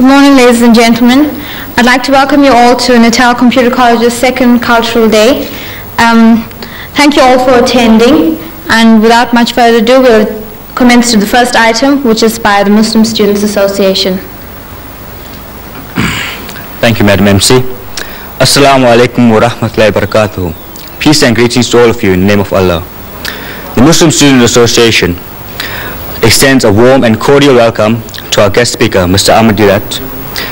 Good morning, ladies and gentlemen. I'd like to welcome you all to Natal Computer College's second Cultural Day. Thank you all for attending, and without much further ado, we'll commence to the first item, which is by the Muslim Students Association. Thank you, Madam MC. Assalamu alaikum wa rahmatullahi wa barakatuh. Peace and greetings to all of you in the name of Allah. The Muslim Student Association extends a warm and cordial welcome to our guest speaker, Mr. Ahmed Deedat,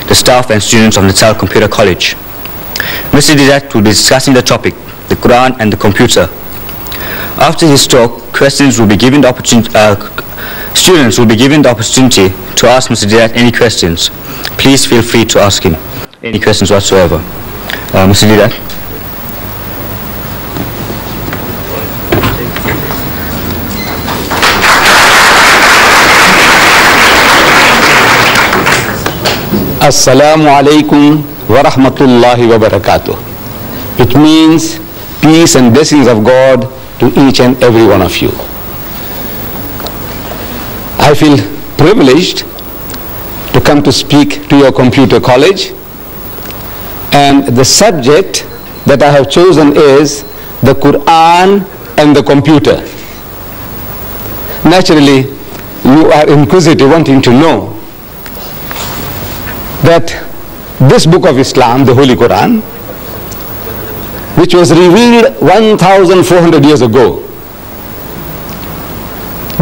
the staff and students of Natal Computer College. Mr. Deedat will be discussing the topic, the Quran and the computer. After his talk, students will be given the opportunity to ask Mr. Deedat any questions. Please feel free to ask him any questions whatsoever. Mr. Deedat. Assalamu alaikum wa rahmatullahi wa barakatuh. It means peace and blessings of God to each and every one of you. I feel privileged to come to speak to your computer college, and the subject that I have chosen is the Quran and the computer. Naturally, you are inquisitive, wanting to know that this book of Islam, the Holy Quran, which was revealed 1,400 years ago,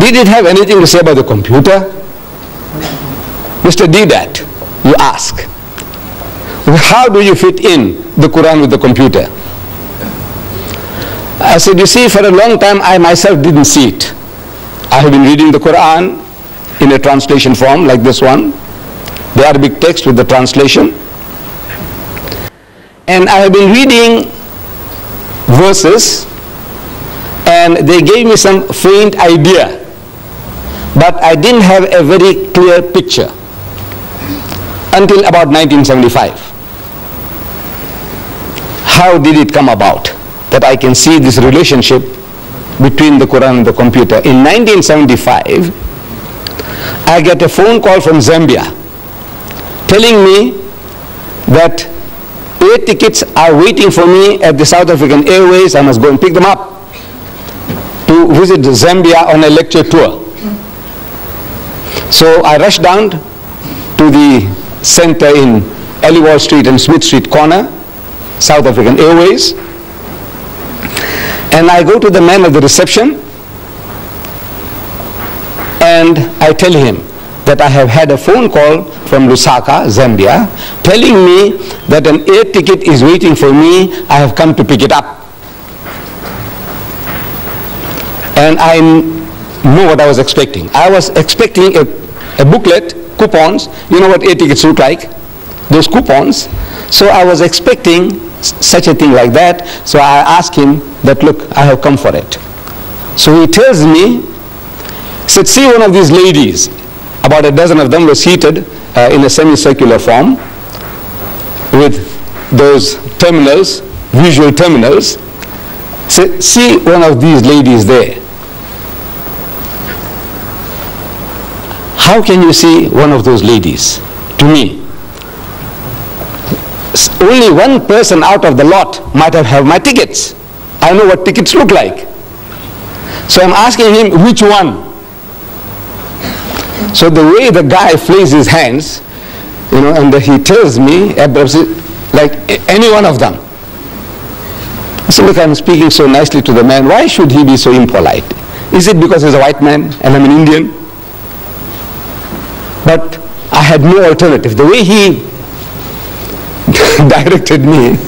did it have anything to say about the computer? Mr. Deedat, you ask, how do you fit in the Quran with the computer? I said, you see, for a long time I myself didn't see it. I have been reading the Quran in a translation form like this one, the Arabic text with the translation, and I have been reading verses and they gave me some faint idea, but I didn't have a very clear picture until about 1975. How did it come about that I can see this relationship between the Quran and the computer? In 1975, I get a phone call from Zambia telling me that 8 tickets are waiting for me at the South African Airways. I must go and pick them up to visit Zambia on a lecture tour. So I rushed down to the center in Aliwal Street and Smith Street corner, South African Airways, and I go to the man at the reception and I tell him that I have had a phone call from Lusaka, Zambia, telling me that an air ticket is waiting for me. I have come to pick it up. And I know what I was expecting. I was expecting a booklet, coupons. You know what air tickets look like? Those coupons. So I was expecting such a thing like that. So I asked him that, look, I have come for it. So he tells me, said, see one of these ladies. About a dozen of them were seated in a semicircular form with those terminals, visual terminals. So, see one of these ladies there. How can you see one of those ladies? To me, only one person out of the lot might have my tickets. I know what tickets look like. So I'm asking him, which one? So the way the guy flays his hands, and he tells me, like any one of them. I said, look, I'm speaking so nicely to the man. Why should he be so impolite? Is it because he's a white man and I'm an Indian? But I had no alternative. The way he directed me,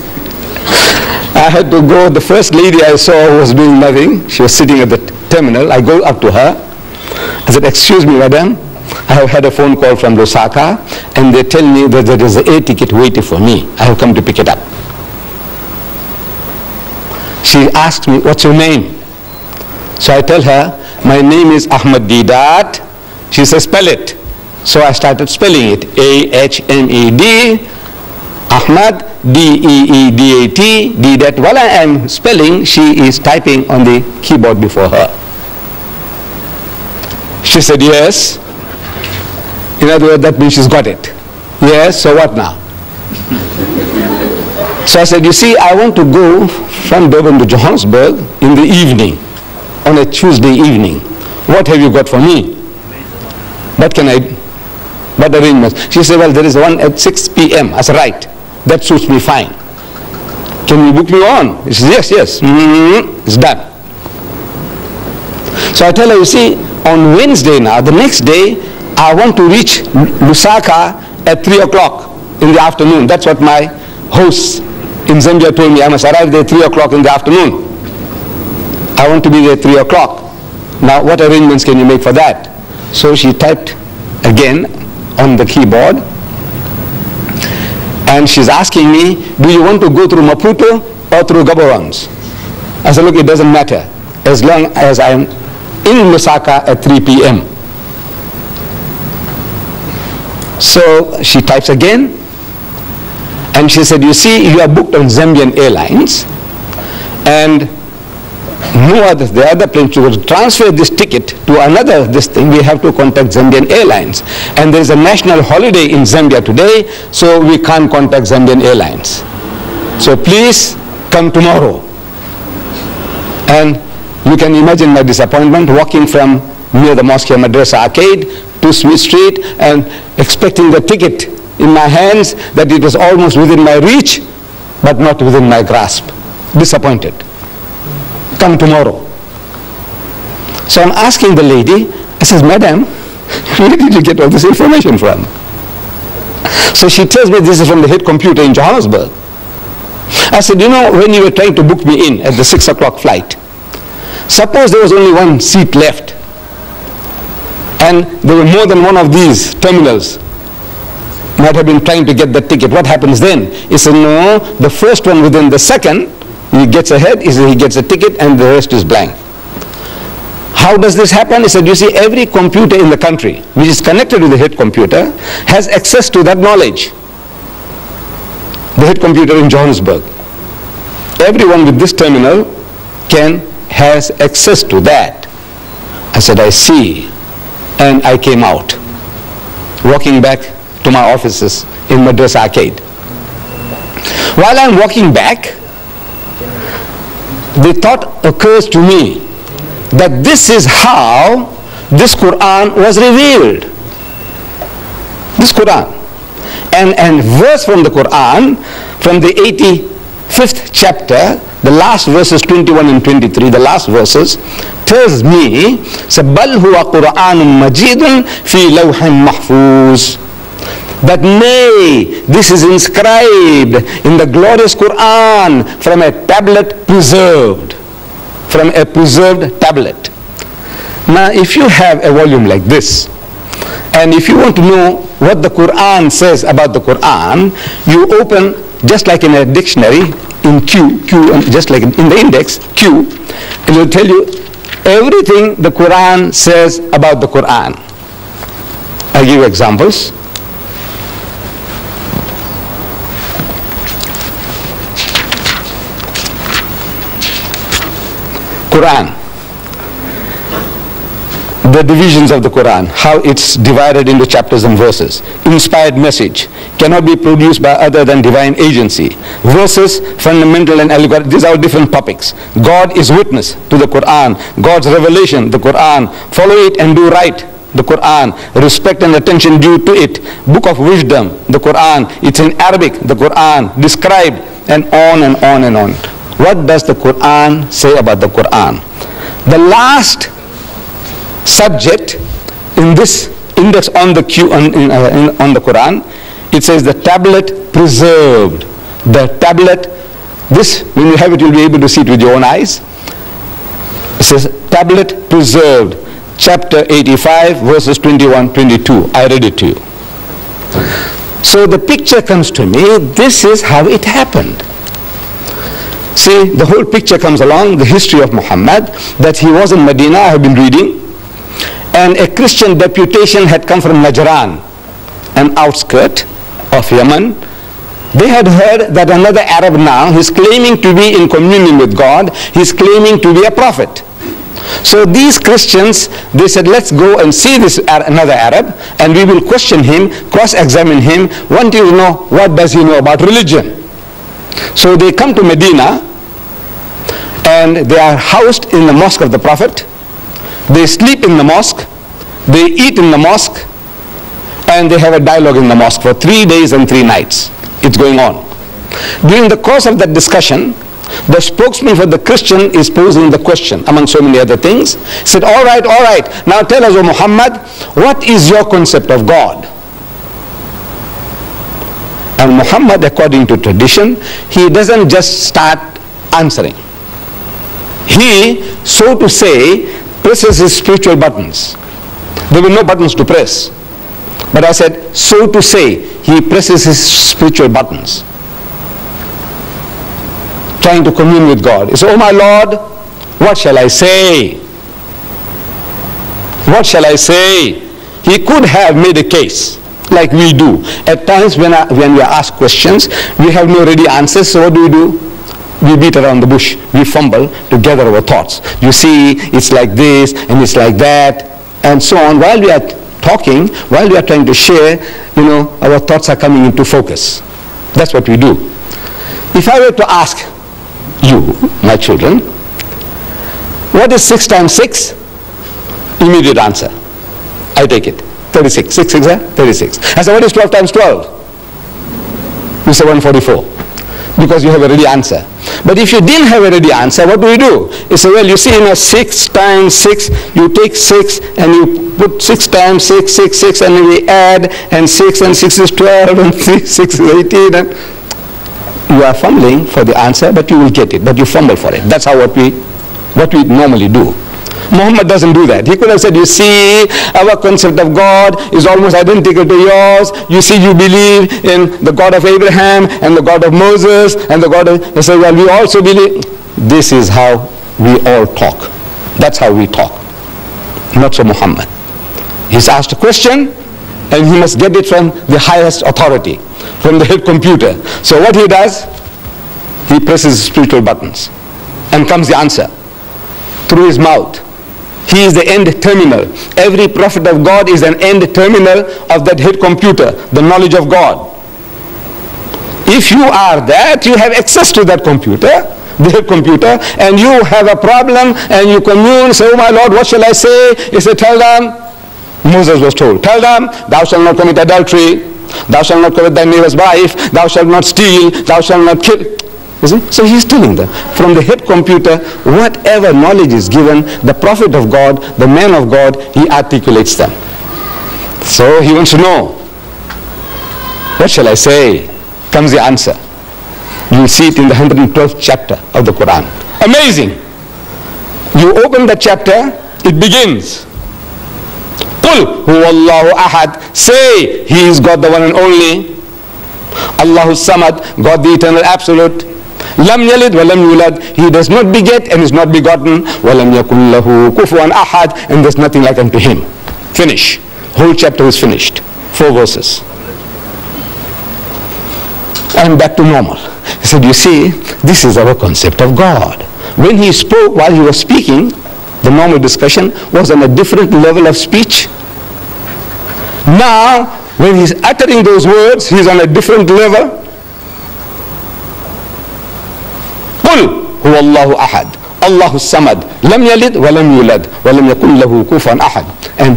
I had to go. The first lady I saw was doing nothing. She was sitting at the terminal. I go up to her. I said, excuse me, madam, I have had a phone call from Lusaka and they tell me that there is an air ticket waiting for me. I have come to pick it up. She asked me, what's your name? So I tell her, my name is Ahmed Deedat. She says, spell it. So I started spelling it, A-H-M-E-D, Ahmed, D-E-E-D-A-T, Deedat. While I am spelling, she is typing on the keyboard before her. She said, yes. In other words, that means she's got it. Yes, so what now? So I said, you see, I want to go from Durban to Johannesburg in the evening, on a Tuesday evening. What have you got for me? What arrangements? She said, well, there is one at 6 p.m. I said, right, that suits me fine. Can you book me on? She says, yes. It's done. So I tell her, you see, on Wednesday now, the next day, I want to reach Lusaka at 3 o'clock in the afternoon. That's what my hosts in Zambia told me. I must arrive there at 3 o'clock in the afternoon. I want to be there at 3 o'clock. Now, what arrangements can you make for that? So she typed again on the keyboard, and she's asking me, do you want to go through Maputo or through Gaborone? I said, look, it doesn't matter as long as I'm in Lusaka at 3 p.m. So she types again, and she said, you see, you are booked on Zambian Airlines, and the other plane to transfer this ticket to another we have to contact Zambian Airlines. And there is a national holiday in Zambia today, so we can't contact Zambian Airlines. So please come tomorrow. And you can imagine my disappointment walking from near the Mosque Madrasa Arcade to Smith Street and expecting the ticket in my hands, that it was almost within my reach, but not within my grasp. Disappointed. Come tomorrow. So I'm asking the lady, I says, madam, where did you get all this information from? So she tells me this is from the head computer in Johannesburg. I said, you know, when you were trying to book me in at the 6 o'clock flight, suppose there was only one seat left, and there were more than one of these terminals might have been trying to get the ticket. What happens then? He said, no, the first one within the second, he gets ahead, he gets a ticket, and the rest is blank. How does this happen? He said, you see, every computer in the country which is connected to the head computer has access to that knowledge. The head computer in Johannesburg. Everyone with this terminal has access to that. I said, I see. And I came out, walking back to my offices in Madrasa Arcade. While I'm walking back, the thought occurs to me that this is how this Quran was revealed. This Quran. And verse from the Quran, from the 85th chapter, the last verses 21 and 23, the last verses, tells me, بَلْ هُوَ قُرْآنٌ مَجِيدٌ فِي لَوْحٍ مَحْفُوظٍ, that nay, this is inscribed in the glorious Quran from a tablet preserved. From a preserved tablet. Now, if you have a volume like this, and if you want to know what the Quran says about the Quran, you open, just like in a dictionary, in Q, just like in the index, Q, it will tell you everything the Quran says about the Quran. I'll give you examples. Quran, the divisions of the Quran, how it's divided into chapters and verses. Inspired message cannot be produced by other than divine agency. Verses, fundamental and allegorical, these are different topics. God is witness to the Quran. God's revelation, the Quran. Follow it and do right, the Quran. Respect and attention due to it. Book of wisdom, the Quran. It's in Arabic, the Quran. Described, and on and on and on. What does the Quran say about the Quran? The last subject in this index on the on the Quran, it says the tablet preserved. The tablet, this, when you have it, you'll be able to see it with your own eyes. It says tablet preserved, chapter 85, verses 21, 22. I read it to you. So the picture comes to me, this is how it happened. See, the whole picture comes along, the history of Muhammad, that he was in Medina, I have been reading, and a Christian deputation had come from Najran, an outskirt of Yemen. They had heard that another Arab now, he's claiming to be in communion with God, he's claiming to be a prophet. So these Christians, they said, let's go and see this another Arab, and we will question him, cross-examine him, want to know what does he know about religion. So they come to Medina, and they are housed in the mosque of the Prophet. They sleep in the mosque, they eat in the mosque, and they have a dialogue in the mosque for 3 days and 3 nights. It's going on. During the course of that discussion, the spokesman for the Christian is posing the question, among so many other things. He said, all right, now tell us, O Muhammad, what is your concept of God? And Muhammad, according to tradition, he doesn't just start answering. He, so to say, presses his spiritual buttons. There were no buttons to press. But I said, so to say, he presses his spiritual buttons, trying to commune with God. He said, oh my Lord, what shall I say? What shall I say? He could have made a case, like we do. At times when we are asked questions, we have no ready answers, so what do? We beat around the bush. We fumble to gather our thoughts. You see, it's like this, and it's like that, and so on. While we are talking, while we are trying to share, our thoughts are coming into focus. That's what we do. If I were to ask you, my children, what is 6 times 6? Immediate answer. I take it. 36. 6 6 36. I say, what is 12 times 12? You say 144. Because you have a ready answer. But if you didn't have a ready answer, what do? You say, well, you see, 6 times 6, you take 6 and you put 6 times 6, 6, 6, and then we add, and 6 and 6 is 12, and 6 is 18, and you are fumbling for the answer, but you will get it, but you fumble for it. That's how what we normally do. Muhammad doesn't do that. He could have said, you see, our concept of God is almost identical to yours. You see, you believe in the God of Abraham and the God of Moses and the God of... He said, well, we also believe... This is how we all talk. That's how we talk. Not so Muhammad. He's asked a question, and he must get it from the highest authority, from the head computer. So what he does, he presses spiritual buttons, and comes the answer through his mouth. He is the end terminal. Every prophet of God is an end terminal of that head computer, the knowledge of God. If you are that, you have access to that computer, the head computer, and you have a problem, and you commune, say, oh my Lord, what shall I say? He said, tell them, Moses was told, tell them, thou shalt not commit adultery, thou shalt not covet thy neighbor's wife, thou shalt not steal, thou shalt not kill. You see? So he's telling them, from the head computer, whatever knowledge is given, the prophet of God, the man of God, he articulates them. So he wants to know, what shall I say? Comes the answer. You will see it in the 112th chapter of the Quran. Amazing. You open the chapter, it begins. Qul huwallahu ahad. Say, he is God, the one and only. Allahu samad, God the eternal absolute. Lam yalid wa lam yulad. He does not beget and is not begotten. Wa lam yakul lahu kufuwan ahad. And there's nothing like unto him. Finish. Whole chapter is finished. 4 verses. And back to normal. He said, you see, this is our concept of God. When he spoke, while he was speaking, the normal discussion was on a different level of speech. Now, when he's uttering those words, he's on a different level. قُلْ هُوَ اللَّهُ أَحَدٌ اللَّهُ الصَّمَدُ لَمْ يَلِدْ وَلَمْ يُولَدْ وَلَمْ يَكُنْ لَهُ كُفُوًا أَحَدٌ. And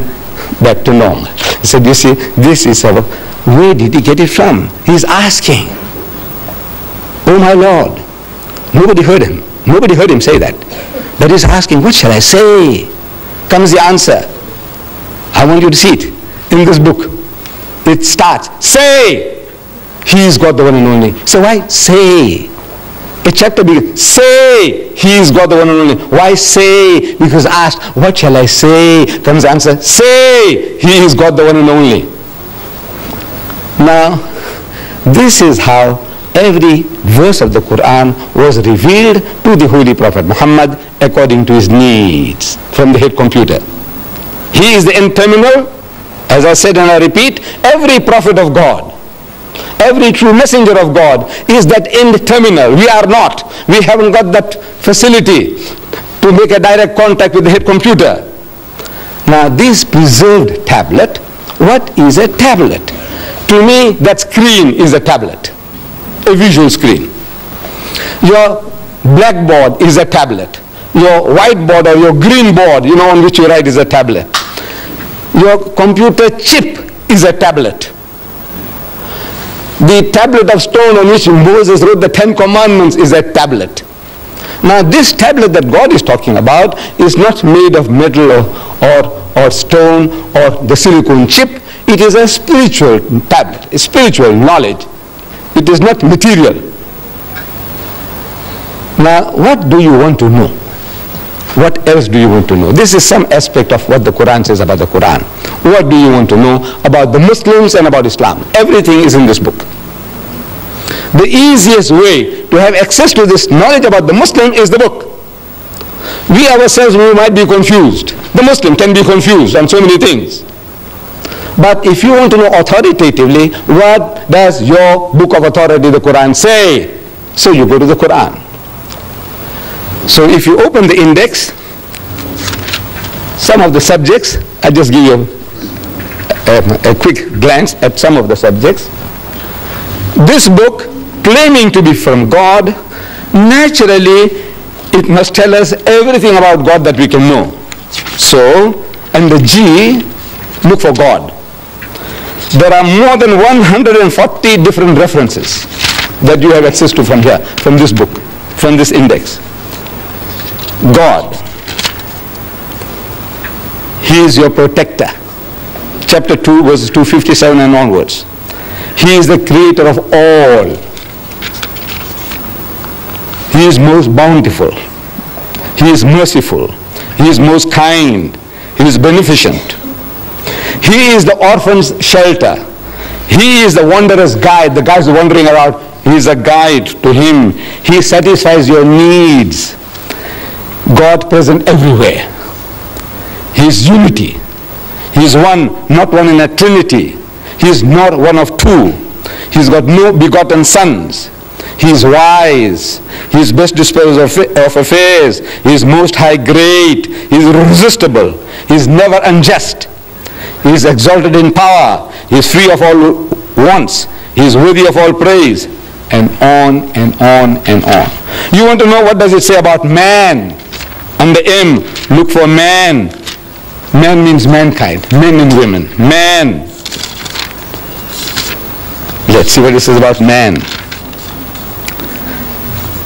back to normal. He said, you see, this is our... Where did he get it from? He's asking. Oh my Lord. Nobody heard him. Nobody heard him say that. But he's asking, what shall I say? Comes the answer. I want you to see it in this book. It starts, say, he is God the one and only. So why say? A chapter begins, say, he is God the one and only. Why say? Because asked, what shall I say? Comes the answer, say, he is God the one and only. Now, this is how every verse of the Quran was revealed to the Holy Prophet Muhammad according to his needs from the head computer. He is the end terminal. As I said and I repeat, every prophet of God, every true messenger of God is that end terminal. We are not. We haven't got that facility. to make a direct contact with the head computer. Now this preserved tablet, what is a tablet? To me, that screen is a tablet, a visual screen. Your blackboard is a tablet. Your whiteboard or your green board, on which you write, is a tablet. Your computer chip is a tablet. The tablet of stone on which Moses wrote the 10 Commandments is a tablet. Now this tablet that God is talking about is not made of metal or stone or the silicone chip. It is a spiritual tablet, a spiritual knowledge. It is not material. Now what do you want to know? What else do you want to know? This is some aspect of what the Quran says about the Quran. What do you want to know about the Muslims and about Islam? Everything is in this book. The easiest way to have access to this knowledge about the Muslim is the book. We ourselves, we might be confused. The Muslim can be confused on so many things. But if you want to know authoritatively, what does your book of authority, the Quran, say? So you go to the Quran. So if you open the index, some of the subjects, I just give you a quick glance at some of the subjects. This book, claiming to be from God, naturally it must tell us everything about God that we can know. So, and the G, look for God. There are more than 140 different references that you have access to from here, from this book, from this index. God, He is your protector. Chapter 2, verses 257 and onwards. He is the creator of all. He is most bountiful. He is merciful. He is most kind. He is beneficent. He is the orphan's shelter. He is the wanderer's guide. The guy who is wandering around, he is a guide to him. He satisfies your needs. God present everywhere. He is unity. He is one, not one in a trinity. He is not one of two. He has got no begotten sons. He is wise. He is best disposed of affairs. He is most high great. He is irresistible. He is never unjust. He is exalted in power. He is free of all wants. He is worthy of all praise. And on and on and on. You want to know what does it say about man? Under M, look for man. Man means mankind. Men and women. Man. Let's see what it says about man.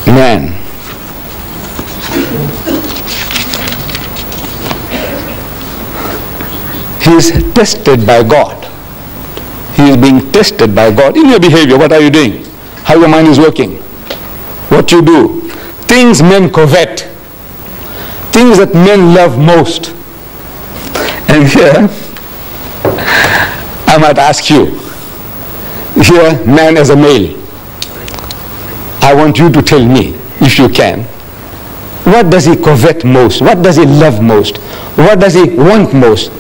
Man. He is tested by God. He is being tested by God. In your behavior, what are you doing? How your mind is working. What you do. Things men covet. Things that men love most. And here, I might ask you, here, man as a male, I want you to tell me, if you can, what does he covet most? What does he love most? What does he want most?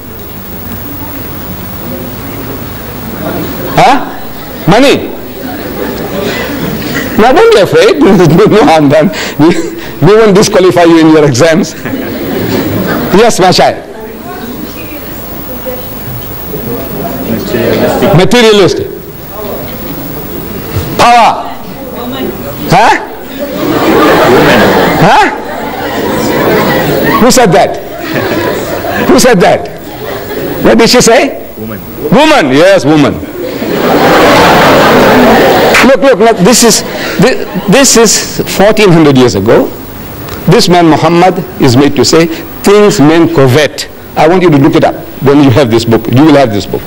Huh? Money. Now don't be afraid. No harm done. We won't disqualify you in your exams. Yes, my child. Materialistic. Power. Huh? Huh? Who said that? Who said that? What did she say? Woman. Woman. Yes, woman. Look, this is 1400 years ago. This man Muhammad is made to say things men covet. I want you to look it up when you have this book. You will have this book.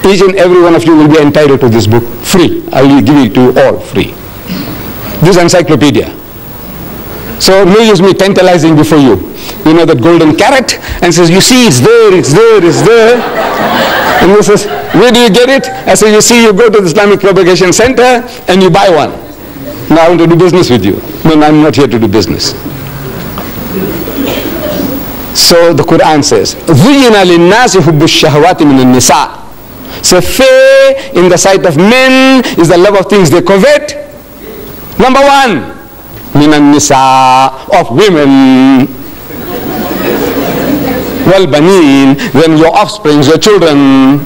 Each and every one of you will be entitled to this book free. I will give it to you all free. This encyclopedia. So no use me tantalizing before you. You know that golden carrot, and says, you see, it's there, it's there, it's there. And he says, where do you get it? I say, you see, you go to the Islamic Propagation Center and you buy one. Now I want to do business with you. No, I'm not here to do business. So the Quran says, زُيِّنَ لِلنَّاسِ حُبُّ الشَّهْوَاتِ مِنَ النِّسَاءِ. So fair in the sight of men is the love of things they covet. Number one, مِنَ النِّسَاءِ, of women. وَالْبَنِينَ, then your offsprings, your children.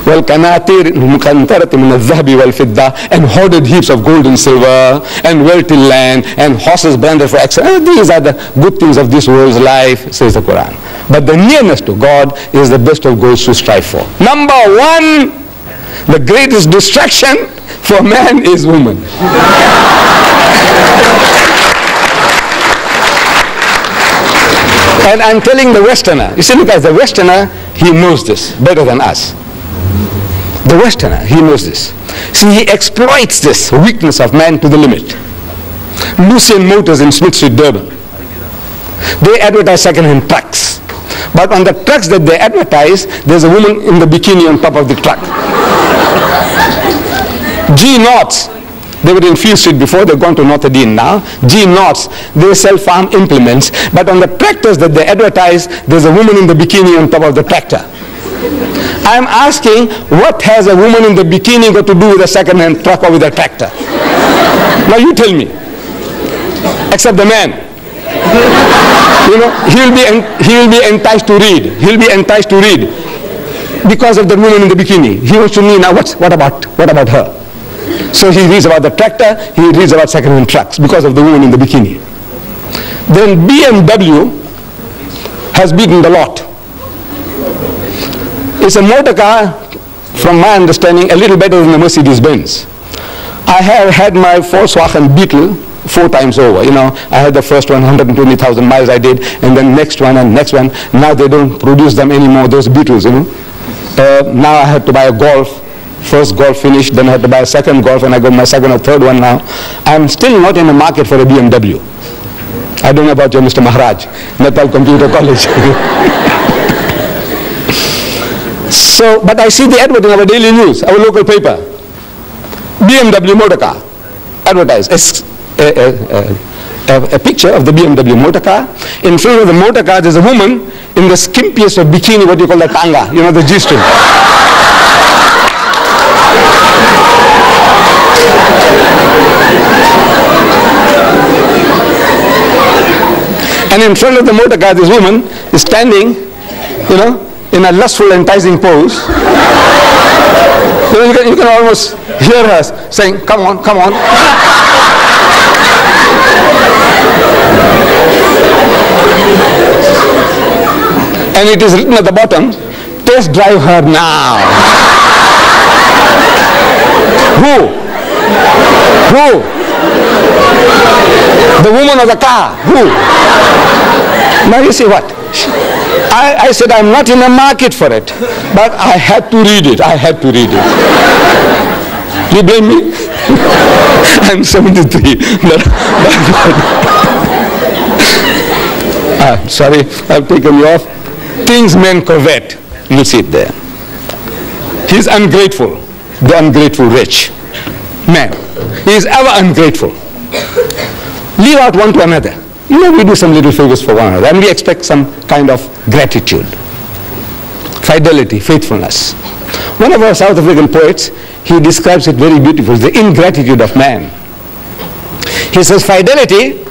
وَالْقَنَاطِيرِ الْمُقَنْطَرَةِ مِنَ الذَّهَبِ وَالْفِضَّةِ, and hoarded heaps of gold and silver, and well-tilled land, and horses branded for excellence. These are the good things of this world's life, says the Quran. But the nearness to God is the best of goals to strive for. Number one, the greatest distraction for man is woman. And I'm telling the Westerner, you see, look, as the Westerner, he knows this better than us. The Westerner, he knows this. See, he exploits this weakness of man to the limit. Lucien Motors in Smith Street, Durban, they advertise second-hand trucks. But on the trucks that they advertise, there's a woman in the bikini on top of the truck. G Knots, they were in Field Street before, they've gone to North Dean now. G Knots, they sell farm implements, but on the tractors that they advertise, there's a woman in the bikini on top of the tractor. I'm asking, what has a woman in the bikini got to do with a second-hand truck or with a tractor? Now you tell me. Except the man. You know, he will be enticed to read. He'll be enticed to read because of the woman in the bikini. He wants to know now what about her? So he reads about the tractor, he reads about second-hand trucks because of the woman in the bikini. Then BMW has beaten the lot. It's a motor car, from my understanding, a little better than the Mercedes-Benz. I have had my Volkswagen Beetle 4 times over. You know, I had the first one, 120,000 miles I did, and then next one and next one. Now they don't produce them anymore, those Beetles, you know. Now I had to buy a Golf. First Golf finished, then I had to buy a second Golf, and I got my second or third one now. I'm still not in the market for a BMW. I don't know about you, Mr. Maharaj, Natal Computer College. So, but I see the advert in our daily news, our local paper. BMW motor car, advertised. A picture of the BMW motor car. In front of the motor car, there's a woman in the skimpiest of bikini, what you call the tanga, you know, the G-string. And in front of the motor car, this woman is standing, you know, in a lustful, enticing pose. You can almost hear her saying, "Come on, come on." And it is written at the bottom, "Test drive her now." Who? The woman of the car. Who? Now you see what? I said I'm not in the market for it, but I had to read it. I had to read it. You blame me? I'm 73. Sorry, I've taken you off. Things men covet. You see it there. He's ungrateful. The ungrateful rich man. He is ever ungrateful. Leave out one to another. You know, we do some little favors for one another, and we expect some kind of gratitude. Fidelity, faithfulness. One of our South African poets, he describes it very beautifully, the ingratitude of man. He says, fidelity,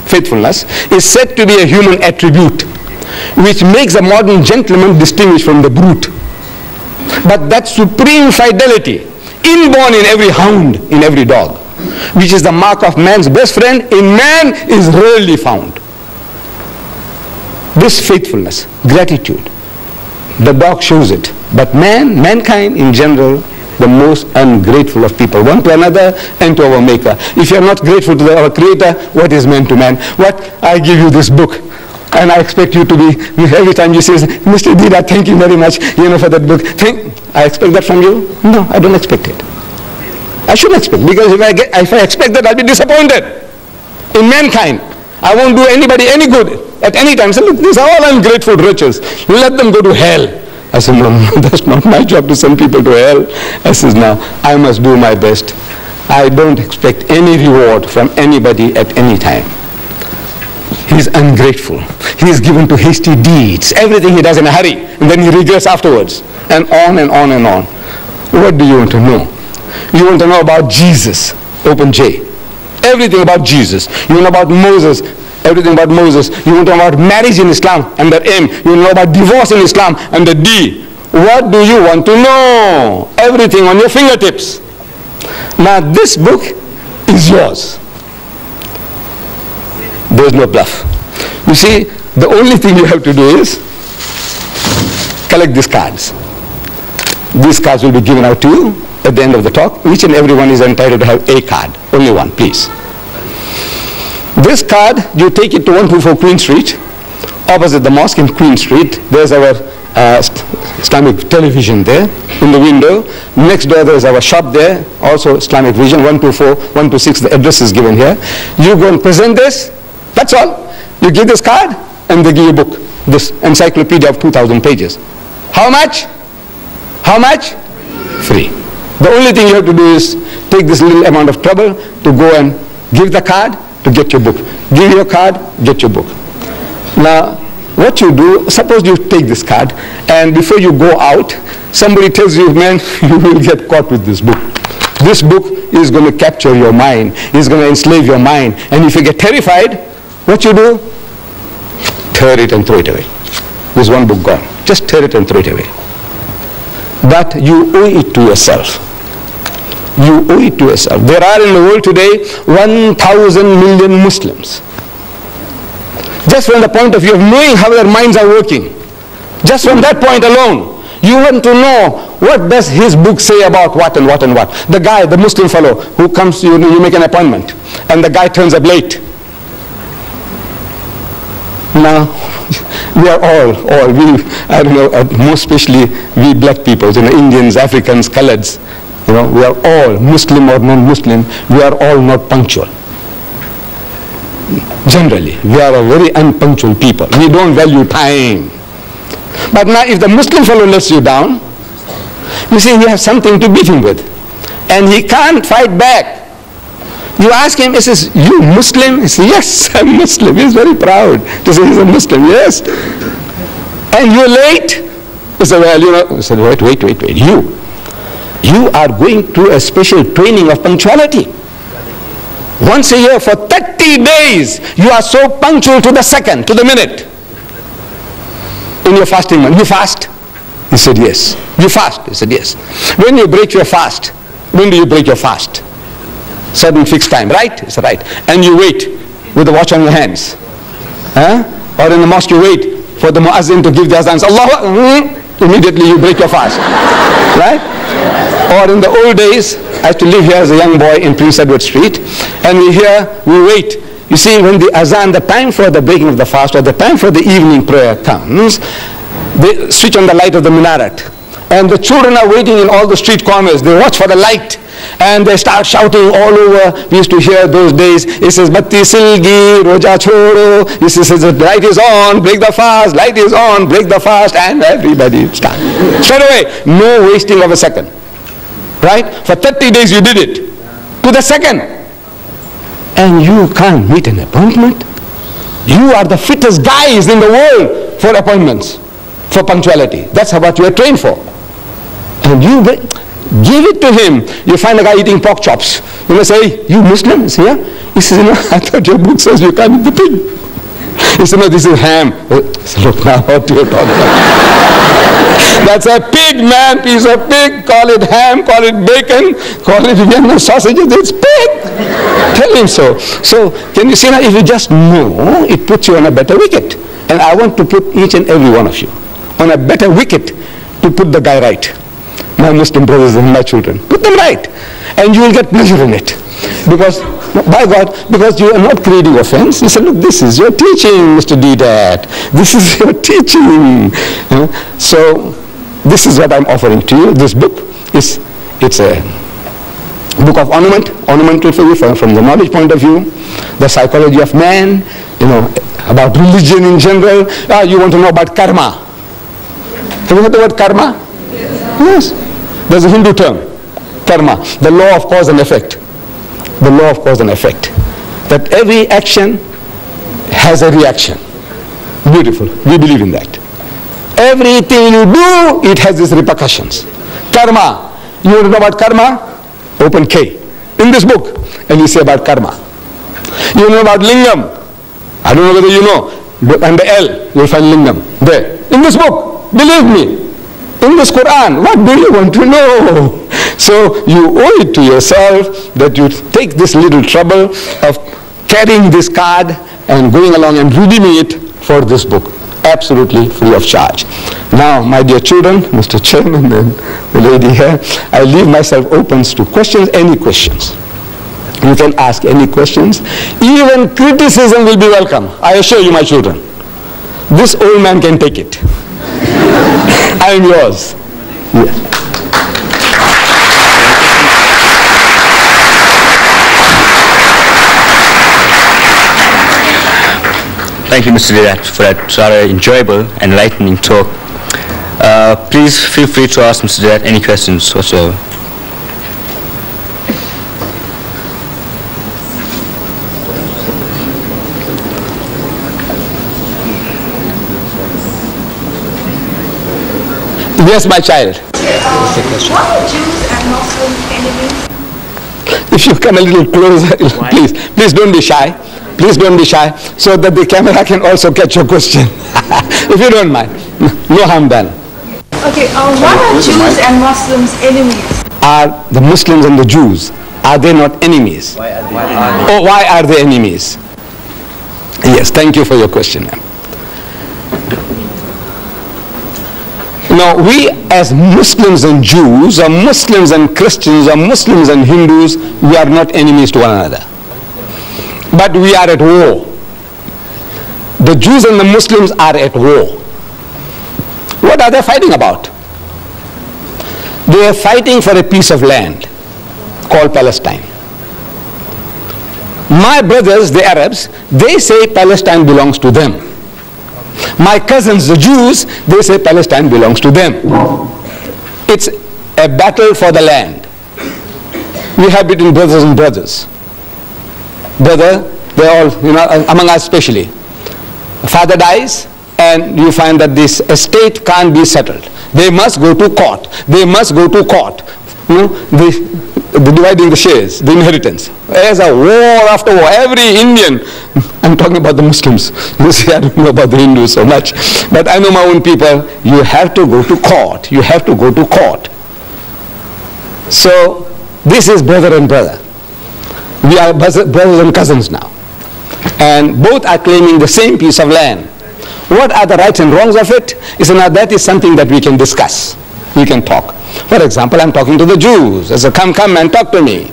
faithfulness, is said to be a human attribute, which makes a modern gentleman distinguished from the brute. But that supreme fidelity, inborn in every hound, in every dog, which is the mark of man's best friend, in man is rarely found. This faithfulness, gratitude, the dog shows it. But mankind in general, the most ungrateful of people, one to another and to our Maker. If you are not grateful to our Creator, what is man to man? What? I give you this book, and I expect you to be, every time you say, "Mr. Deedat, thank you very much, you know, for that book." I expect that from you? No, I don't expect it. I shouldn't expect, because if I expect that, I'll be disappointed in mankind. I won't do anybody any good at any time. So look, these are all ungrateful riches. Let them go to hell. I said, no, that's not my job to send people to hell. I says, no, I must do my best. I don't expect any reward from anybody at any time. He's ungrateful. He is given to hasty deeds. Everything he does in a hurry, and then he regrets afterwards. And on and on and on. What do you want to know? You want to know about Jesus? Open J. everything about Jesus. You want to know about Moses, everything about Moses. You want to know about marriage in Islam, under M. You want to know about divorce in Islam, under D. What do you want to know? Everything on your fingertips. Now this book is yours. There's no bluff. You see, the only thing you have to do is collect these cards. These cards will be given out to you at the end of the talk. Each and every one is entitled to have a card. Only one, please. This card, you take it to 124 Queen Street, opposite the mosque in Queen Street. There's our Islamic television there in the window. Next door there's our shop there, also Islamic Vision, 124, 126, the address is given here. You go and present this, that's all. You give this card and they give you a book, this encyclopedia of 2,000 pages. How much? How much? Free. The only thing you have to do is take this little amount of trouble to go and give the card to get your book. Give your card, get your book. Now, what you do, suppose you take this card and before you go out, somebody tells you, man, you will get caught with this book. This book is going to capture your mind. It's going to enslave your mind. And if you get terrified, what you do? Tear it and throw it away. There's one book gone. Just tear it and throw it away. But you owe it to yourself. You owe it to yourself. There are in the world today 1,000 million Muslims. Just from the point of view of knowing how their minds are working, just from that point alone, you want to know what does his book say about what and what and what. The guy, the Muslim fellow who comes to you, you make an appointment, and the guy turns up late. Now, we are all, I don't know, most especially we black people, Indians, Africans, Coloreds, we are all, Muslim or non-Muslim, we are all not punctual. Generally, we are a very unpunctual people. We don't value time. But now if the Muslim fellow lets you down, you see, you have something to beat him with. And he can't fight back. You ask him, he says, you Muslim? He says, yes, I'm Muslim. He's very proud to say he's a Muslim, yes. And you're late? He said, well, he said, wait. You are going through a special training of punctuality. Once a year for 30 days, you are so punctual to the second, to the minute. In your fasting month, you fast? He said, yes. You fast? He said, yes. When you break your fast, when do you break your fast? Certain fixed time, right? He said, right. And you wait with the watch on your hands. Or in the mosque you wait for the muazzin to give the azan. Allah, immediately you break your fast. Right? Or in the old days, I used to live here as a young boy in Prince Edward Street, and we wait. You see, when the azan, the time for the breaking of the fast or the time for the evening prayer comes, they switch on the light of the minaret. And the children are waiting in all the street corners. They watch for the light. And they start shouting all over. We used to hear those days. It says, Batti Silgi, Roja Choro. It says, the light is on, break the fast. Light is on, break the fast. And everybody starts. Straight away. No wasting of a second. Right? For 30 days you did it. To the second. And you can't meet an appointment. You are the fittest guys in the world for appointments. For punctuality. That's what you are trained for. And you give it to him. You find a guy eating pork chops. You may say, you Muslim? He says, yeah. He says, I thought your book says you can't eat the pig. He said, no, this is ham. So look now what you're talking about. That's a pig, man, piece of pig. Call it ham, call it bacon, call it Vienna sausages. It's pig. Tell him so. So can you see now, if you just know, it puts you on a better wicket. And I want to put each and every one of you on a better wicket to put the guy right. My Muslim brothers and my children. Put them right. And you will get pleasure in it. Because, by God, because you are not creating offense. You say, look, this is your teaching, Mr. Deedat. This is your teaching. So, this is what I'm offering to you. This book it's a book of ornamental for you from the knowledge point of view, the psychology of man, about religion in general. You want to know about karma. Have you heard the word karma? Yes. There's a Hindu term, karma, the law of cause and effect. The law of cause and effect. That every action has a reaction. Beautiful. We believe in that. Everything you do, it has its repercussions. Karma. You want to know about karma? Open K. In this book. And you say about karma. You know about lingam. I don't know whether you know. Under L, you'll find lingam. There. In this book, believe me. In this Quran, what do you want to know? So you owe it to yourself that you take this little trouble of carrying this card and going along and redeeming it for this book. Absolutely free of charge. Now, my dear children, Mr. Chairman and the lady here, I leave myself open to questions, any questions. You can ask any questions. Even criticism will be welcome. I assure you, my children. This old man can take it. I am yours. Yes. Thank you, Mr. Deedat, for that rather enjoyable and enlightening talk. Please feel free to ask Mr. Deedat any questions whatsoever. Yes, my child. What are Jews and Muslims enemies? If you come a little closer, please don't be shy. Please don't be shy, so that the camera can also catch your question. If you don't mind. No harm done. Okay, what are Jews and Muslims enemies? Are the Muslims and the Jews, are they not enemies? Why are they enemies? Yes, thank you for your question, ma'am. Now, we as Muslims and Jews, or Muslims and Christians, or Muslims and Hindus, we are not enemies to one another. But we are at war. The Jews and the Muslims are at war. What are they fighting about? They are fighting for a piece of land called Palestine. My brothers, the Arabs, they say Palestine belongs to them. My cousins, the Jews, they say Palestine belongs to them. It's a battle for the land. We have between brothers and brothers. Brother, they're all, among us especially. Father dies, and you find that this estate can't be settled. They must go to court. They must go to court. The dividing the shares, the inheritance. There's a war after war. Every Indian, I'm talking about the Muslims. You see, I don't know about the Hindus so much. But I know my own people. You have to go to court. You have to go to court. So, this is brother and brother. We are brothers and cousins now. And both are claiming the same piece of land. What are the rights and wrongs of it? Now that is something that we can discuss. We can talk. For example, I'm talking to the Jews. I say, come and talk to me.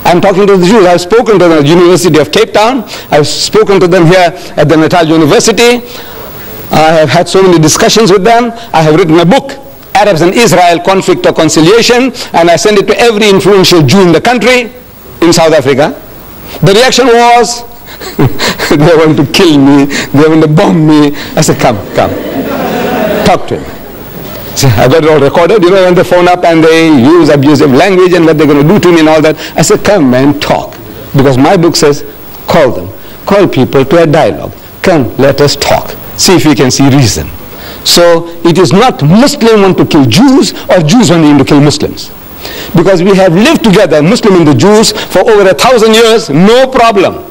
I'm talking to the Jews. I've spoken to the University of Cape Town. I've spoken to them here at the Natal University. I have had so many discussions with them. I have written a book, Arabs and Israel, Conflict or Conciliation, and I sent it to every influential Jew in the country, in South Africa. The reaction was, they want to kill me, they want to bomb me. I said, come, talk to him. So I got it all recorded, when they phone up and they use abusive language and what they're going to do to me and all that. I said, come and talk. Because my book says, call them. Call people to a dialogue. Come, let us talk. See if we can see reason. So it is not Muslim want to kill Jews or Jews wanting to kill Muslims. Because we have lived together, Muslim and the Jews, for over 1,000 years, no problem.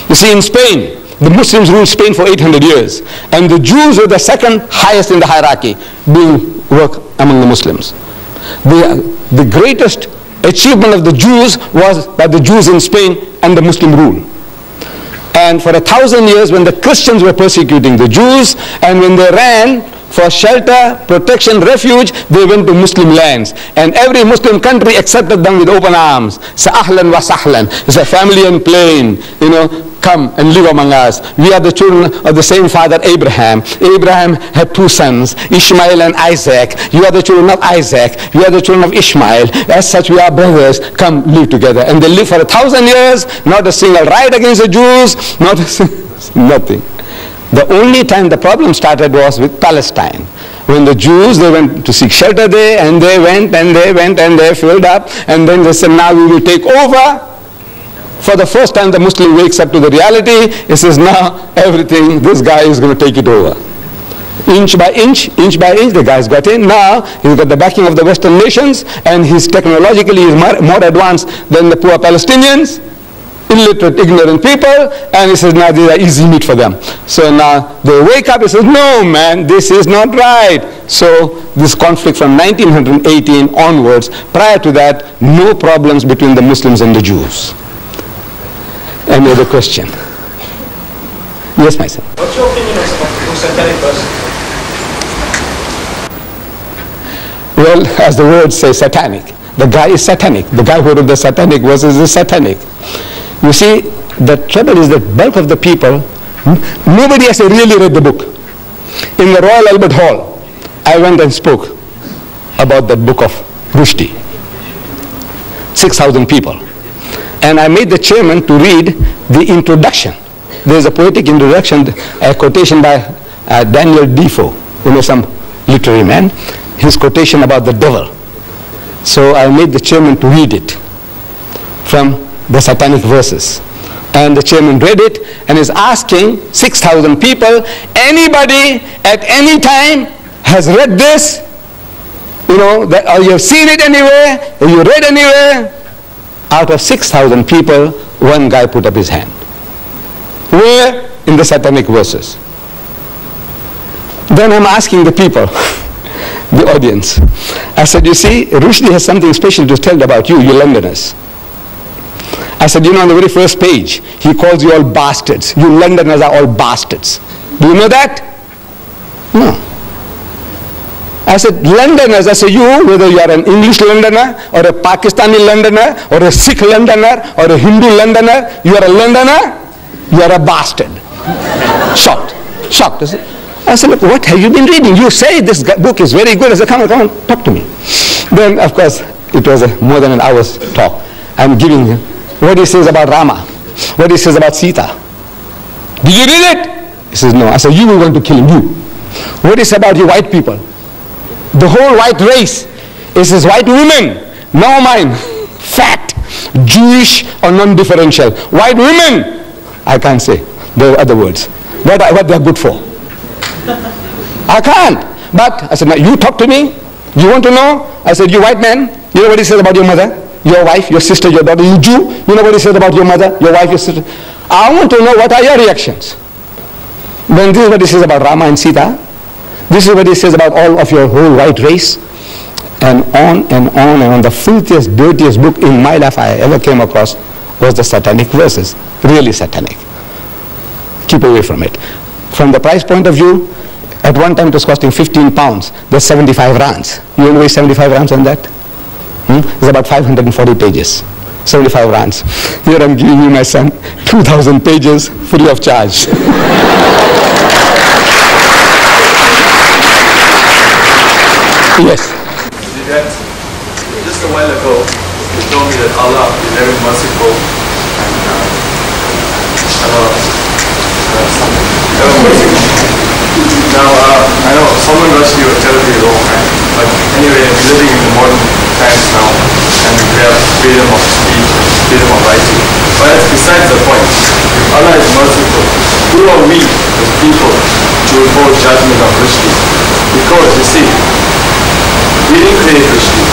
You see, in Spain, the Muslims ruled Spain for 800 years. And the Jews were the second highest in the hierarchy, doing work among the Muslims. The greatest achievement of the Jews was by the Jews in Spain and the Muslim rule. And for 1,000 years, when the Christians were persecuting the Jews, and when they ran for shelter, protection, refuge, they went to Muslim lands. And every Muslim country accepted them with open arms. Say, ahlan wa sahlan. It's a family and plain, come and live among us. We are the children of the same father, Abraham. Abraham had 2 sons, Ishmael and Isaac. You are the children of Isaac. You are the children of Ishmael. As such, we are brothers. Come live together. And they lived for 1,000 years, not a single riot against the Jews, not a nothing. The only time the problem started was with Palestine. When the Jews, they went to seek shelter there, and they went and they filled up, and then they said, now we will take over. For the first time, the Muslim wakes up to the reality. He says, now everything, this guy is going to take it over. Inch by inch, the guy's got in. Now he's got the backing of the Western nations, and he's technologically more advanced than the poor Palestinians. illiterate, ignorant people, and he says, now these are easy meat for them. So now they wake up, he says, no man, this is not right. So this conflict from 1918 onwards, prior to that, no problems between the Muslims and the Jews. Any other question? Yes, my son. What's your opinion on the satanic verses? Well, as the words say, satanic. The guy is satanic. The guy who wrote the satanic verses is satanic. You see, the trouble is that bulk of the people, nobody has really read the book. In the Royal Albert Hall, I went and spoke about that book of Rushdie. 6,000 people. And I made the chairman to read the introduction. There's a poetic introduction, a quotation by Daniel Defoe, some literary man, his quotation about the devil. So I made the chairman to read it from the satanic verses. And the chairman read it and is asking 6,000 people, anybody at any time has read this? Or you have seen it anywhere, or you read anywhere? Out of 6,000 people, one guy put up his hand. Where? In the satanic verses. Then I'm asking the people, the audience. I said, you see, Rushdie has something special to tell about you Londoners. I said, on the very first page, he calls you all bastards. You Londoners are all bastards. Do you know that? No. I said, Londoners, I said, you, whether you are an English Londoner, or a Pakistani Londoner, or a Sikh Londoner, or a Hindu Londoner, you are a Londoner, you are a bastard. Shocked. I said, look, what have you been reading? You say this book is very good. I said, come on, talk to me. Then, of course, it was more than an hour's talk. I'm giving him what he says about Rama, what he says about Sita. Did you read it? He says, no. I said, you will want to kill him, you. What he says about you white people? The whole white race is his white women, no mine, fat, Jewish or non-differential. White women, I can't say the other words. What they are good for. I can't. But I said, now you talk to me. You want to know? I said, you white man, you know what he says about your mother, your wife, your sister, your daughter. You Jew, you know what he says about your mother, your wife, your sister. I want to know what are your reactions. Then this is what he says about Rama and Sita. This is what he says about all of your whole white race. And on and on and on. The filthiest, dirtiest book in my life I ever came across was the satanic verses. Really satanic. Keep away from it. From the price point of view, at one time it was costing 15 pounds. There's 75 rands. You want to waste 75 rands on that? It's about 540 pages. 75 rands. Here I'm giving you, my son, 2,000 pages free of charge. Yes. Just a while ago, you told me that Allah is very merciful and something. Ever merciful. Now, I know someone rushed you were terribly wrong, right? But anyway, we're living in the modern times now, and we have freedom of speech, freedom of writing. But that's besides the point. If Allah is merciful, who are we as people to report judgment on Rushdie? Because, you see, we didn't create Rushdie.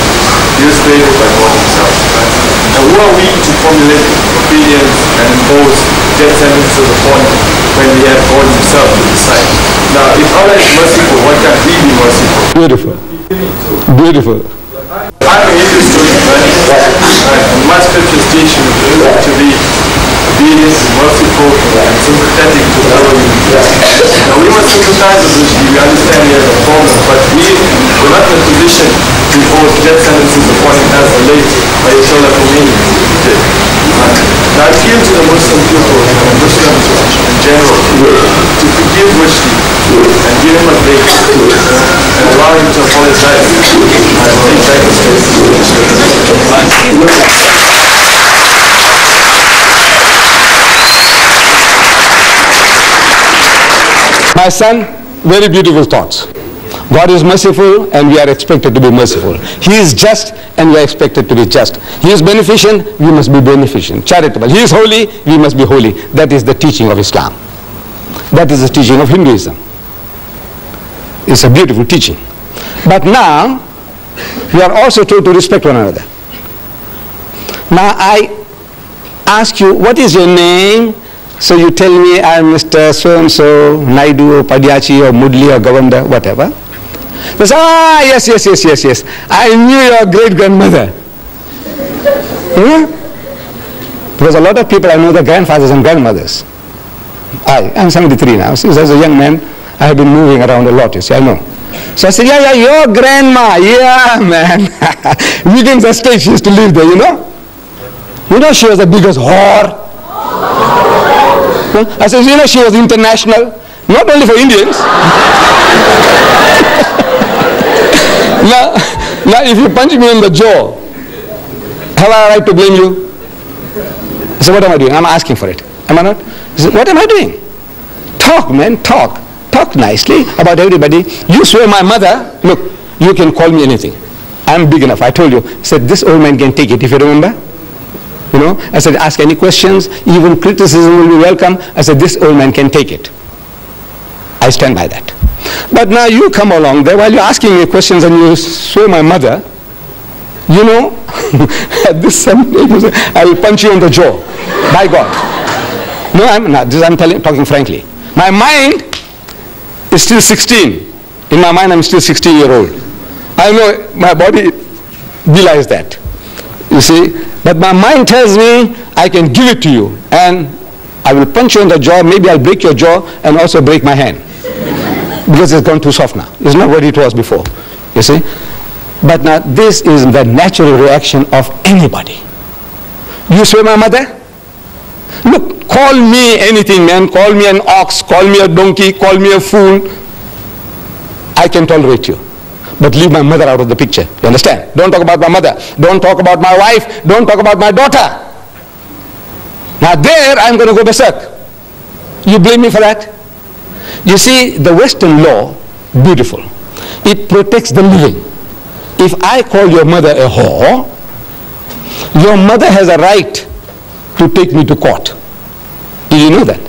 He was created by God himself. Right? And who are we to formulate opinions and impose death sentences upon him when we have God himself to decide? Now, if Allah is merciful, why can't we be merciful? Beautiful. Beautiful. I'm an Hindu student, right? And my scriptures teach you to be obedient, merciful, and sympathetic to the elderly. Now, we must sympathize with Rushdie. We understand he has a problem, but we're not in a position to impose death sentences upon him as the late Ayatollah Khomeini did. Now, I appeal to the Muslim people and Muslims in general to forgive Rushdie and give him a break and allow him to apologize and take back his case. My son, very beautiful thoughts. God is merciful and we are expected to be merciful. He is just and we are expected to be just. He is beneficent, we must be beneficent. Charitable. He is holy, we must be holy. That is the teaching of Islam. That is the teaching of Hinduism. It's a beautiful teaching. But now, we are also told to respect one another. Now, ask you, what is your name? So you tell me, I'm Mr. So-and-so, Naidu, or Padyachi, or Mudli, or Govanda, whatever. They say, yes. I knew your great-grandmother. Because a lot of people, I know their grandfathers and grandmothers. I'm 73 now. Since I was a young man, I have been moving around a lot, you see, I know. So I said, yeah, your grandma. Yeah, man. Weekends at stage, she used to live there, you know. She was the biggest whore. I said, she was international, not only for Indians. Now, if you punch me in the jaw, have I a right to blame you? I said, what am I doing? I'm asking for it. Am I not? He said, what am I doing? Talk, man, talk. Talk nicely about everybody. You swear my mother, look, you can call me anything. I'm big enough. I told you. I said, this old man can take it, if you remember. I said, ask any questions, even criticism will be welcome. I said, this old man can take it. I stand by that. But now you come along there while you're asking me questions and you swear my mother, at this age, I will punch you on the jaw. By God. No, I'm not. I'm talking frankly. My mind is still 16. In my mind, I'm still 16-year-old. I know my body belies that. You see? But my mind tells me I can give it to you. And I will punch you on the jaw. Maybe I'll break your jaw and also break my hand. Because it's gone too soft now. It's not what it was before. You see? But now this is the natural reaction of anybody. You swear my mother? Look, call me anything, man. Call me an ox, call me a donkey, call me a fool. I can tolerate you. But leave my mother out of the picture. You understand? Don't talk about my mother. Don't talk about my wife. Don't talk about my daughter. Now there I'm going to go berserk. You blame me for that? You see, the Western law, beautiful. It protects the living. If I call your mother a whore, your mother has a right to take me to court. Did you know that?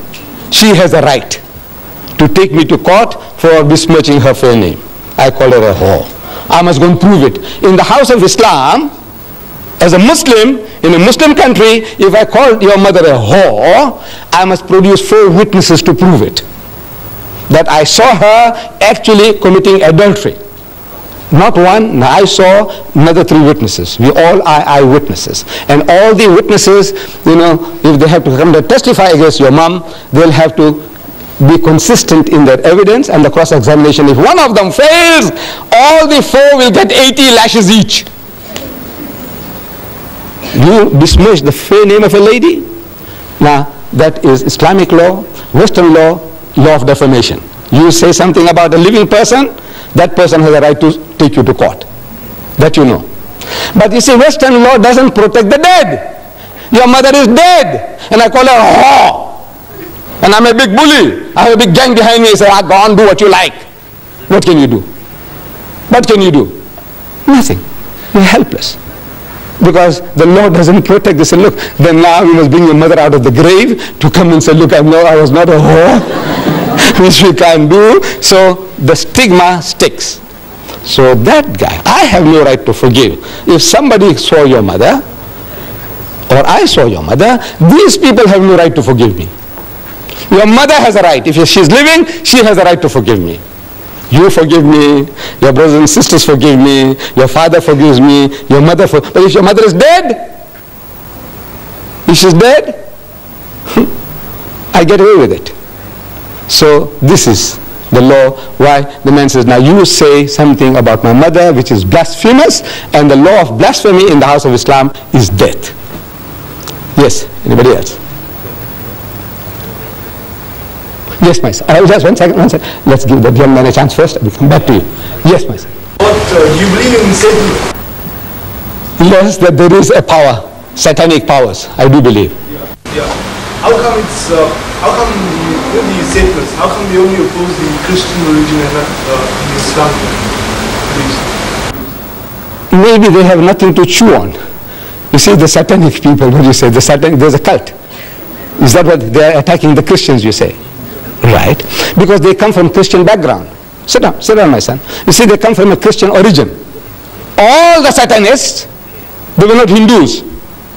She has a right to take me to court for besmirching her fair name. I call her a whore. I must go and prove it. In the house of Islam, as a Muslim, in a Muslim country, if I call your mother a whore, I must produce 4 witnesses to prove it. That I saw her actually committing adultery. Not one, no, I saw another 3 witnesses. We all are eyewitnesses. And all the witnesses, if they have to come to testify against your mom, they'll have to be consistent in their evidence and the cross-examination. If one of them fails, all the 4 will get 80 lashes each. You besmirch the fair name of a lady? Now, that is Islamic law, Western law, law of defamation. You say something about a living person, that person has a right to take you to court. That you know. But you see, Western law doesn't protect the dead. Your mother is dead, and I call her a whore. And I'm a big bully. I have a big gang behind me. I say, go on, do what you like. What can you do? What can you do? Nothing. You're helpless. Because the law doesn't protect. They say, look, then now you must bring your mother out of the grave to come and say, look, I was not a whore, which we can't do. So the stigma sticks. So that guy, I have no right to forgive. If somebody saw your mother, or I saw your mother, these people have no right to forgive me. Your mother has a right. If she's living, she has a right to forgive me. You forgive me, your brothers and sisters forgive me, your father forgives me, your mother but if your mother is dead, if she's dead, I get away with it. So this is the law why the man says, now you say something about my mother which is blasphemous, and the law of blasphemy in the house of Islam is death. Yes, anybody else? Yes, my son. Just one second. Let's give the young man a chance first. We'll come back to you. Yes, my son. What, you believe in Satan? Yes, that there is a power, satanic powers. I do believe. Yeah. How come with the Satanists, how come they only oppose the Christian religion and not the Islamic religion? Maybe they have nothing to chew on. You see, the satanic people, what do you say? There's a cult. Is that what they are attacking the Christians, you say? Right, because they come from Christian background. Sit down, my son. You see, they come from a Christian origin. All the Satanists, they were not Hindus.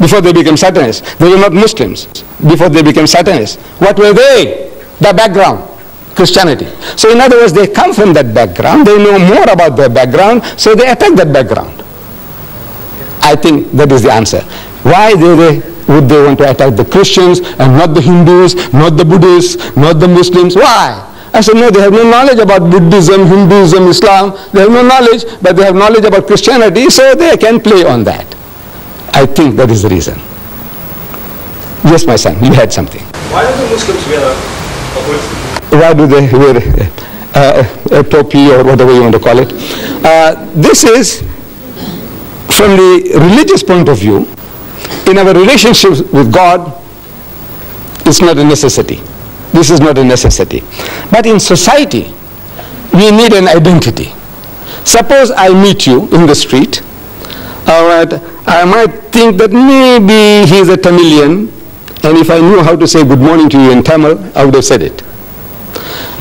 before they became Satanists. They were not Muslims before they became Satanists. What were they? The background, Christianity. So in other words, they come from that background, they know more about their background, so they attack that background. I think that is the answer. Why would they want to attack the Christians and not the Hindus, not the Buddhists, not the Muslims? Why? I said, no, they have no knowledge about Buddhism, Hinduism, Islam. They have no knowledge, but they have knowledge about Christianity, so they can play on that. I think that is the reason. Yes, my son, you had something. Why do the Muslims wear a hood? Why do they wear a topi or whatever you want to call it? This is, from the religious point of view, in our relationships with God, it's not a necessity. This is not a necessity. But in society, we need an identity. Suppose I meet you in the street, I might think that maybe he's a Tamilian, and if I knew how to say good morning to you in Tamil, I would have said it.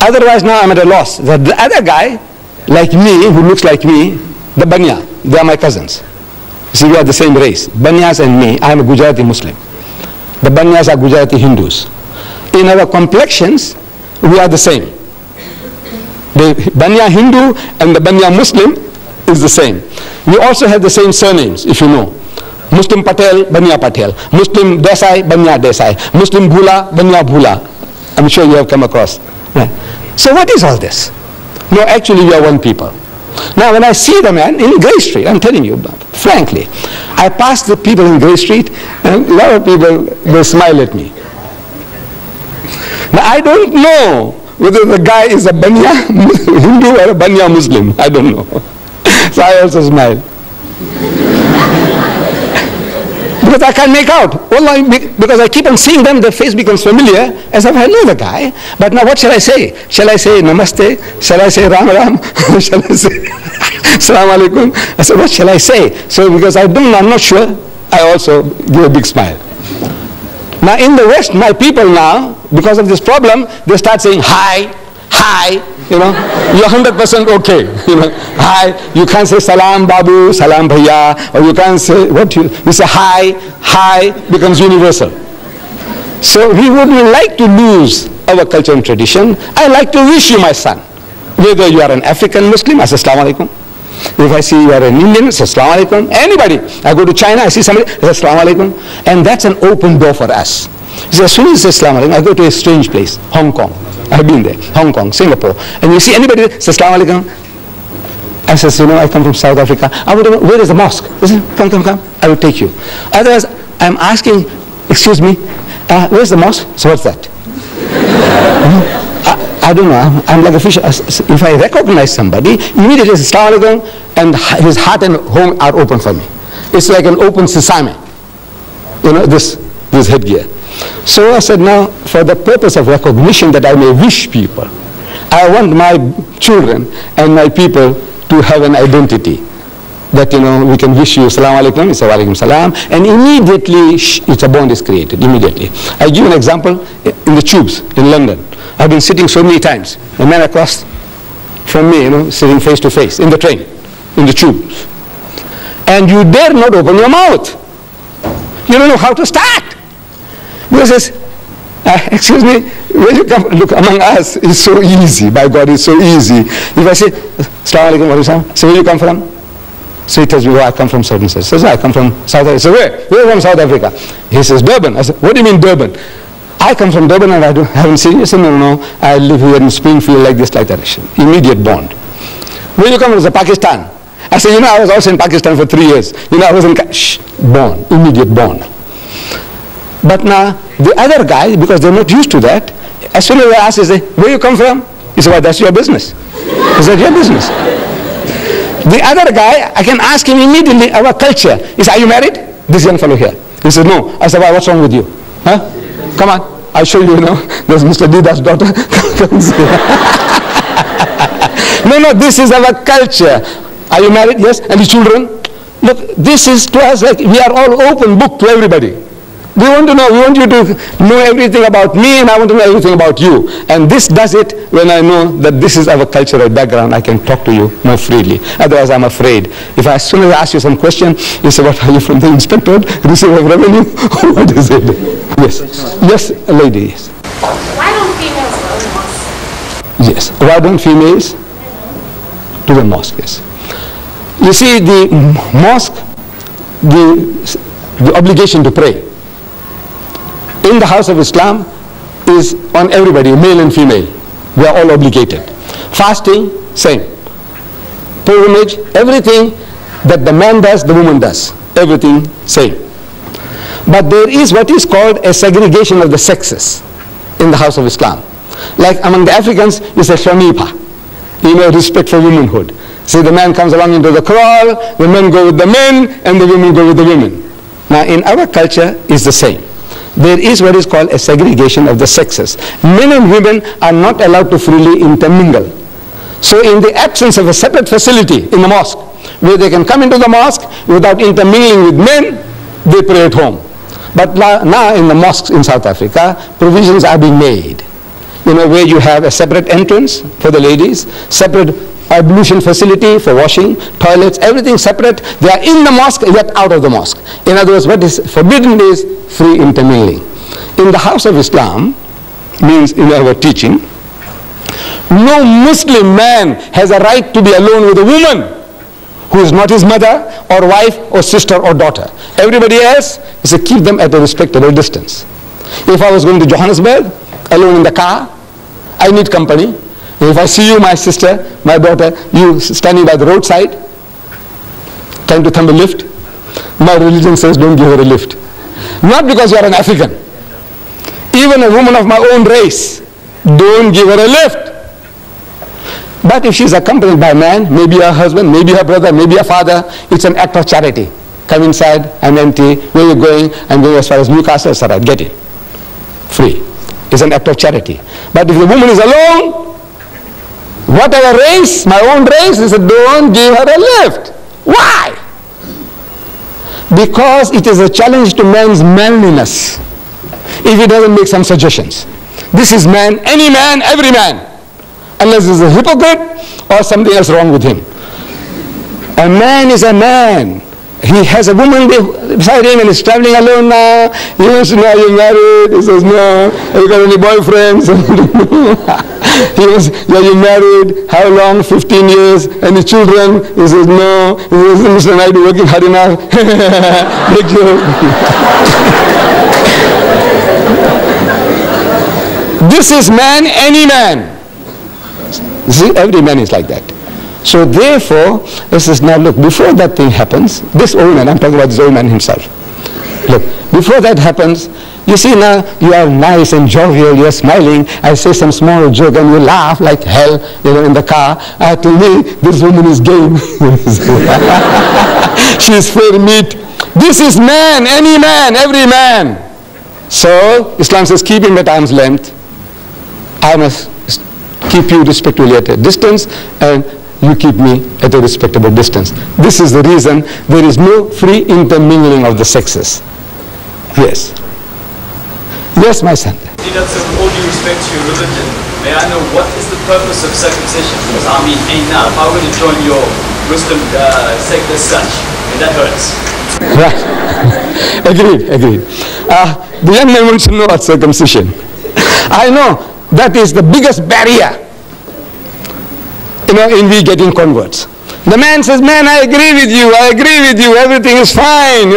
Otherwise, now I'm at a loss. The other guy, like me, who looks like me, the Banya, they are my cousins. See, we are the same race. Banyas and me, I am a Gujarati Muslim. The Banyas are Gujarati Hindus. In our complexions, we are the same. The Banya Hindu and the Banya Muslim is the same. We also have the same surnames, if you know. Muslim Patel, Banya Patel. Muslim Desai, Banya Desai. Muslim Bhula, Banya Bhula. I'm sure you have come across. Right. So what is all this? No, actually we are one people. Now when I see the man in Grey Street, I'm telling you, frankly, I pass the people in Grey Street and a lot of people, they smile at me. Now I don't know whether the guy is a Banya Hindu or a Banya Muslim. I don't know. So I also smile. Because I can't make out. Because I keep on seeing them, their face becomes familiar, as if I know the guy. But now what shall I say? Shall I say Namaste? Shall I say Ram Ram? Shall I say Assalamu Alaikum? I said, what shall I say? So because I'm not sure, I also give a big smile. Now in the West, my people now, because of this problem, they start saying hi, hi, you know, you're 100% okay, you know, hi, you can't say salam babu, salam bhaiya, or you can't say, you say hi becomes universal. So we wouldn't like to lose our culture and tradition. I like to wish you, my son, whether you are an African Muslim, I say assalamu alaikum. If I see you are an Indian, I say assalamu alaikum. Anybody, I go to China, I see somebody, I say assalamu alaikum. And that's an open door for us. So as soon as I say assalamu alaikum, I go to a strange place, Hong Kong. I've been there, Hong Kong, Singapore. And you see anybody say assalamu alaikum, I says, you know, I come from South Africa. Where is the mosque? He says, come, I will take you. Otherwise, I'm asking, excuse me, where's the mosque? So what's that? I don't know, I'm like a fish. If I recognize somebody, immediately say assalamu alaikum, and his heart and home are open for me. It's like an open sesame, you know, this headgear. So I said, now, for the purpose of recognition that I may wish people, I want my children and my people to have an identity. That, you know, we can wish you assalamu alaikum, it's wa alaikum salam, and immediately it's a bond is created, immediately. I give an example in the tubes in London. I've been sitting so many times, a man across from me, you know, sitting face to face in the train, in the tubes. And you dare not open your mouth. You don't know how to start. Because he says, excuse me, when you come, look, among us, it's so easy. By God, it's so easy. If I say, assalamu alaikum wa rahmatullah, so where you come from? So he tells me, I come from certain place. Says, I come from South Africa. So where? Where from South Africa? He says, Durban. I said, what do you mean Durban? I come from Durban and I haven't seen you. He said, no, I live here in Springfield like this, like that. Immediate bond. Where you come from? He said, Pakistan. I said, you know, I was also in Pakistan for 3 years. You know, I was in bond, immediate bond. But now, the other guy, because they're not used to that, as soon as I ask, they say, where you come from? He said, well, that's your business. He said, your business. The other guy, I can ask him immediately, our culture. He said, are you married? This young fellow here. He said, no. I said, well, what's wrong with you? Huh? Come on, I'll show you, you know. There's Mr. Deedat's daughter. No, this is our culture. Are you married? Yes. And the children? Look, this is to us like we are all open book to everybody. We want to know. We want you to know everything about me, and I want to know everything about you. And this does it when I know that this is our cultural background. I can talk to you more freely. Otherwise, I'm afraid. If as soon as I ask you some question, you say, what are you from the inspector? Receiver of revenue? What is it? Yes. Yes, a lady. Yes. Why don't females go to mosque? Yes. Why don't females to the mosque? Yes. You see, the mosque, the obligation to pray in the house of Islam is on everybody, male and female. We are all obligated. Fasting, same. Pilgrimage, everything that the man does, the woman does. Everything, same. But there is what is called a segregation of the sexes in the house of Islam. Like among the Africans, it's a shanipa, respect for womanhood. See, the man comes along into the kraal, the men go with the men, and the women go with the women. Now, in our culture, it's the same. There is what is called a segregation of the sexes. Men and women are not allowed to freely intermingle. So in the absence of a separate facility in the mosque, where they can come into the mosque without intermingling with men, they pray at home. But now in the mosques in South Africa, provisions are being made. Where you have a separate entrance for the ladies, separate ablution facility for washing, toilets, everything separate. They are in the mosque yet out of the mosque. In other words, what is forbidden is free intermingling. In the house of Islam, means in our teaching, no Muslim man has a right to be alone with a woman who is not his mother or wife or sister or daughter. Everybody else is to keep them at a respectable distance. If I was going to Johannesburg alone in the car, I need company. If I see you, my sister, my daughter, you standing by the roadside, trying to thumb a lift, my religion says don't give her a lift. Not because you are an African. Even a woman of my own race, don't give her a lift. But if she's accompanied by a man, maybe her husband, maybe her brother, maybe her father, it's an act of charity. Come inside, I'm empty, where are you going? I'm going as far as Newcastle, etc. Get in. Free. It's an act of charity. But if the woman is alone, whatever race, my own race, he said, don't give her a lift. Why? Because it is a challenge to man's manliness if he doesn't make some suggestions. This is man, any man, every man, unless he's a hypocrite or something else wrong with him. A man is a man. He has a woman beside him and he's traveling alone now. He wants to know, are you married? He says, no. Have you got any boyfriends? He was, are you married? How long? 15 years. Any children? He says, no. He says, Mr. Naidu, working hard enough. Big joke. This is man, any man. See, every man is like that. So therefore, this is now, look, before that thing happens, this old man, I'm talking about this old man himself. Look, before that happens, you see now, you are nice and jovial, you're smiling, I say some small joke and you laugh like hell, in the car. To me, this woman is game. She is fair meat. This is man, any man, every man. So, Islam says, keep him at arm's length. I must keep you respectfully at a distance, and you keep me at a respectable distance. This is the reason there is no free intermingling of the sexes. Yes. Yes, my son. Deedat, so with all due respect to your religion, may I know what is the purpose of circumcision? Because I mean, ain't now, if I were to join your Muslim sect as such, and that hurts. Right. Agreed. The young man wants to know about circumcision. I know that is the biggest barrier, in we getting converts. The man says, man, I agree with you, everything is fine,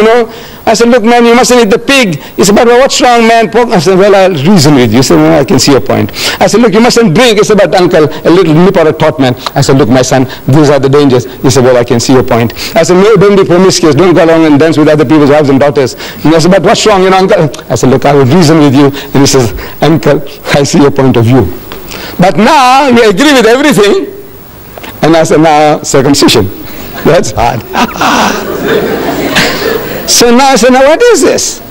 I said, look, man, you mustn't eat the pig. He said, but what's wrong, man? Pork? I said, well, I'll reason with you. He said, well, I can see your point. I said, look, you mustn't drink. He said, but uncle, a little nip or a tot, man. I said, look, my son, these are the dangers. He said, well, I can see your point. I said, no, don't be promiscuous. Don't go along and dance with other people's wives and daughters. And I said, but what's wrong, uncle? I said, look, I will reason with you. And he says, uncle, I see your point of view. But now you agree with everything. And I said, now circumcision. That's hard. So now I said, now what is this?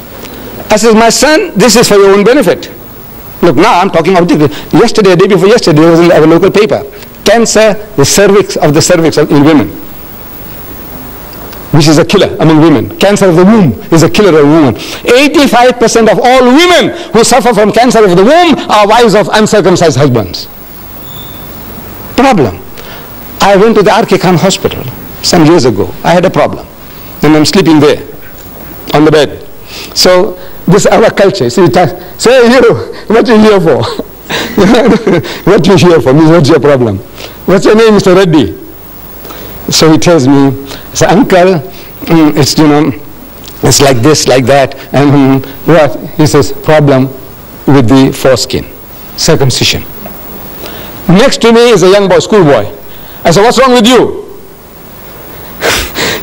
I said, my son, this is for your own benefit. Look, now I'm talking about yesterday, day before yesterday, it was in our local paper. Cancer, the cervix in women. which is a killer among women. Cancer of the womb is a killer of women. 85% of all women who suffer from cancer of the womb are wives of uncircumcised husbands. Problem. I went to the RK Khan hospital some years ago. I had a problem. And I'm sleeping there on the bed. So this is our culture. See, say you, what you here for? What you here for? Means what's your problem? What's your name, Mr. Reddy? So he tells me, so uncle, it's, you know, it's like this, like that. And what? He says, problem with the foreskin, circumcision. Next to me is a young boy, schoolboy. I said, what's wrong with you?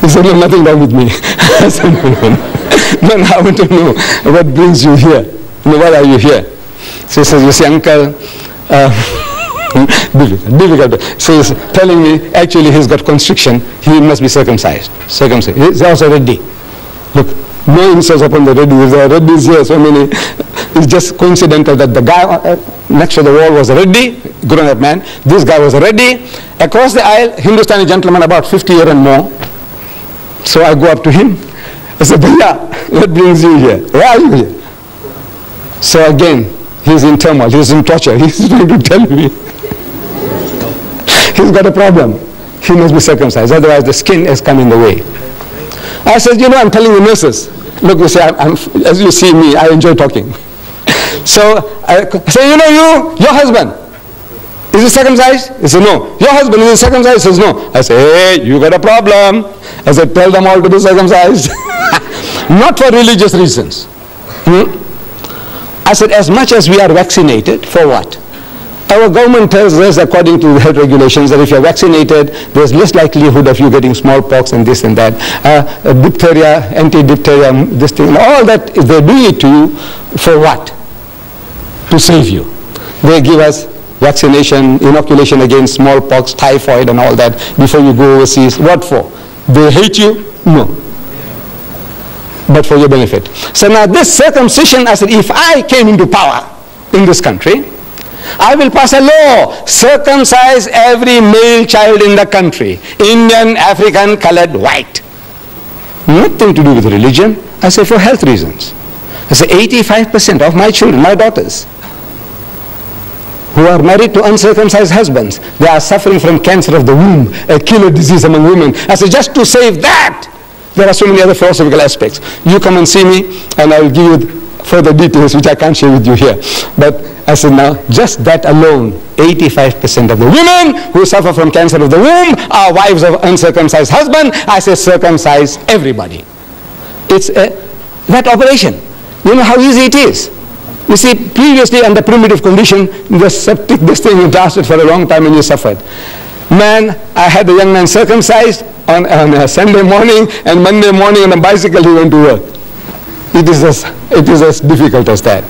He said, no, nothing wrong with me. I said, no, I want to know what brings you here. No, why are you here? So he says, you see, uncle, difficult. So he's telling me, actually he's got constriction, he must be circumcised. He's also Reddy. Look, no insults upon the Reddy. There are Reddys here, so many. It's just coincidental that the guy next to the wall was a Reddy, grown-up man. This guy was a Reddy. Across the aisle, Hindustani gentleman, about 50 years and more. So I go up to him. I said, Bhaiya, what brings you here? Why are you here? So again, he's in turmoil, he's in torture. He's trying to tell me. He's got a problem. He must be circumcised, otherwise the skin has come in the way. I said, you know, I'm telling the nurses. Look, you see, as you see me, I enjoy talking. So I say, you know, your husband, is he circumcised? He said, no. Your husband, is he circumcised? He says, no. I say, hey, you got a problem. I said, tell them all to be circumcised. Not for religious reasons. I said, as much as we are vaccinated, for what? Our government tells us, according to health regulations, that if you're vaccinated, there's less likelihood of you getting smallpox and this and that. Diphtheria, anti-diphtheria, this thing, all that, they're doing it to you for what? To save you. They give us vaccination, inoculation against smallpox, typhoid and all that before you go overseas. What for? They hate you? No. But for your benefit. So now this circumcision, I said, if I came into power in this country, I will pass a law, circumcise every male child in the country, Indian, African, colored, white. Nothing to do with religion. I say for health reasons. I say 85% of my children, my daughters, who are married to uncircumcised husbands, they are suffering from cancer of the womb, a killer disease among women. I say just to save that, there are so many other philosophical aspects. You come and see me and I will give you further details which I can't share with you here. But I said now, just that alone, 85% of the women who suffer from cancer of the womb are wives of uncircumcised husband. I say circumcise everybody. It's that operation. You know how easy it is. You see, previously under primitive condition, the septic, this thing lasted for a long time and you suffered. Man, I had a young man circumcised on a Sunday morning, and Monday morning on a bicycle he went to work. It is as difficult as that.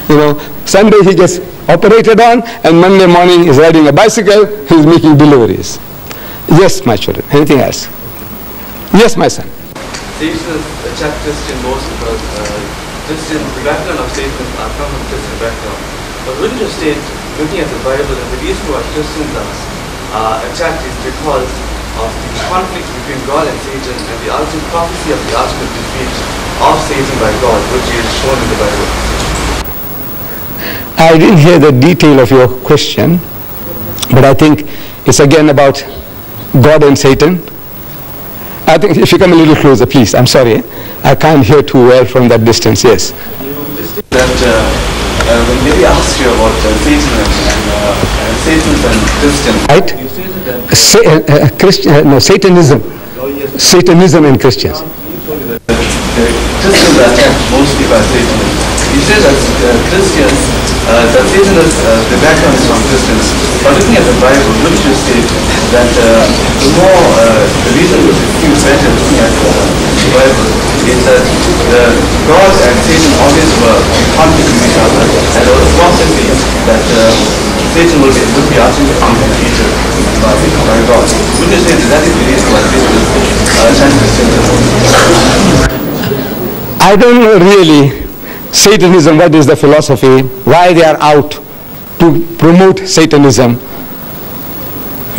You know, Sunday he gets operated on, and Monday morning he's riding a bicycle, he's making deliveries. Yes, my children. Anything else? Yes, my son. Satan is a chap Christian most because Christian, the background of Satan are from a Christian background. But wouldn't you state, looking at the Bible, that the reason why Christians are attacked is because of the conflict between God and Satan and the ultimate prophecy of the ultimate defeat of Satan by God, which is shown in the Bible? I didn't hear the detail of your question, but I think it's again about God and Satan. I think if you come a little closer, please. I'm sorry. I can't hear too well from that distance. Yes. That when Mary asked you about Satan and Satan's and Christian, right? you stated that Satanism. Satanism and Christians. Christians are attacked mostly by Satan. You say that Christians, that Satan is, the background is from Christians. But looking at the Bible, wouldn't you state that the reason which it seems better looking at the Bible is that God and Satan always were conflicting with each other, and there was a prophecy that Satan would be ultimately defeated by God. Wouldn't you say that is the reason why Satan is anti-Christian? I don't know really Satanism, what is the philosophy, why they are out to promote Satanism.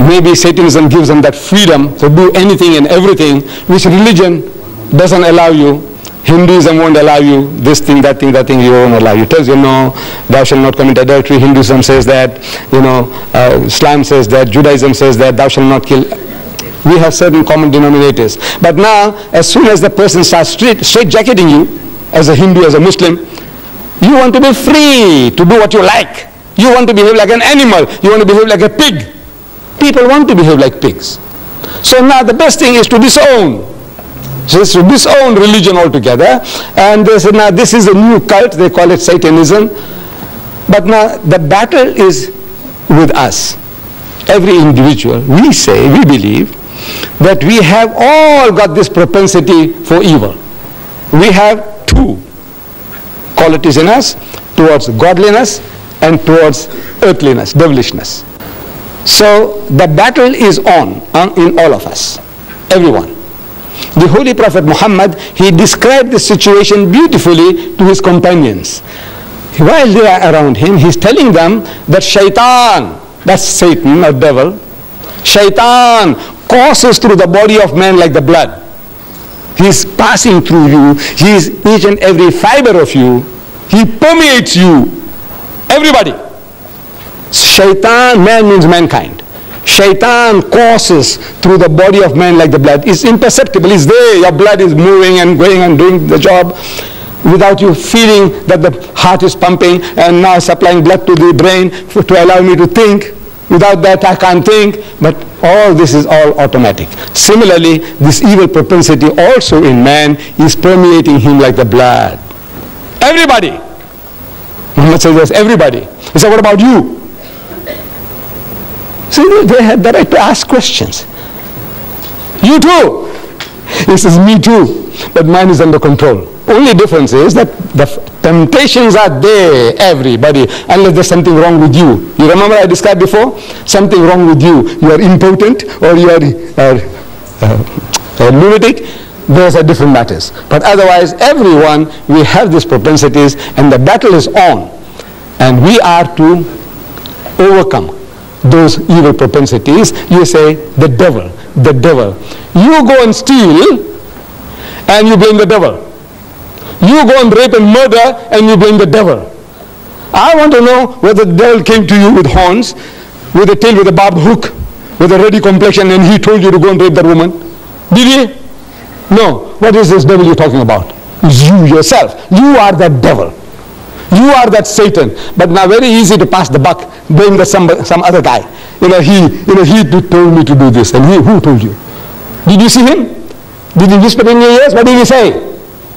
maybe Satanism gives them that freedom to do anything and everything which religion doesn't allow you. Hinduism won't allow you this thing, that thing, you won't allow you. It tells you, no, thou shalt not commit adultery. Hinduism says that, Islam says that, Judaism says that, thou shalt not kill. We have certain common denominators. But now, as soon as the person starts straight-jacketing you, as a Hindu, as a Muslim, you want to be free to do what you like. You want to behave like an animal. You want to behave like a pig. People want to behave like pigs. So now the best thing is to disown. Just to disown religion altogether. And they said, now this is a new cult. They call it Satanism. But now the battle is with us. Every individual. We say, we believe that we have all got this propensity for evil. We have two qualities in us, towards godliness and towards earthliness, devilishness. So the battle is on in all of us, everyone. The Holy Prophet Muhammad, he described the situation beautifully to his companions. While they are around him, he's telling them that shaitan, that's Satan or devil, shaitan courses through the body of man like the blood. He's passing through you. He's each and every fiber of you. He permeates you. Everybody. Shaitan, man means mankind. Shaitan courses through the body of man like the blood. It's imperceptible. It's there. Your blood is moving and going and doing the job without you feeling that the heart is pumping and now supplying blood to the brain to allow me to think. Without that I can't think. But all this is all automatic. Similarly, this evil propensity also in man is permeating him like the blood. Everybody. Muhammad says yes, everybody. He said, what about you? See, they had the right to ask questions. You too. He says, me too. But mine is under control. Only difference is that the temptations are there, everybody, unless there's something wrong with you. You remember I described before? Something wrong with you. You are impotent or you are a lunatic. Those are different matters. But otherwise, everyone, we have these propensities and the battle is on. And we are to overcome those evil propensities. You say, the devil, the devil. You go and steal and you blame the devil. You go and rape and murder and you blame the devil. I want to know whether the devil came to you with horns, with a tail, with a barbed hook, with a ready complexion, and he told you to go and rape that woman. Did he? No. What is this devil you're talking about? It's you yourself. You are that devil. You are that Satan. But now very easy to pass the buck, blame some other guy. He told me to do this. And who told you? Did you see him? Did he whisper in your ears? What did he say?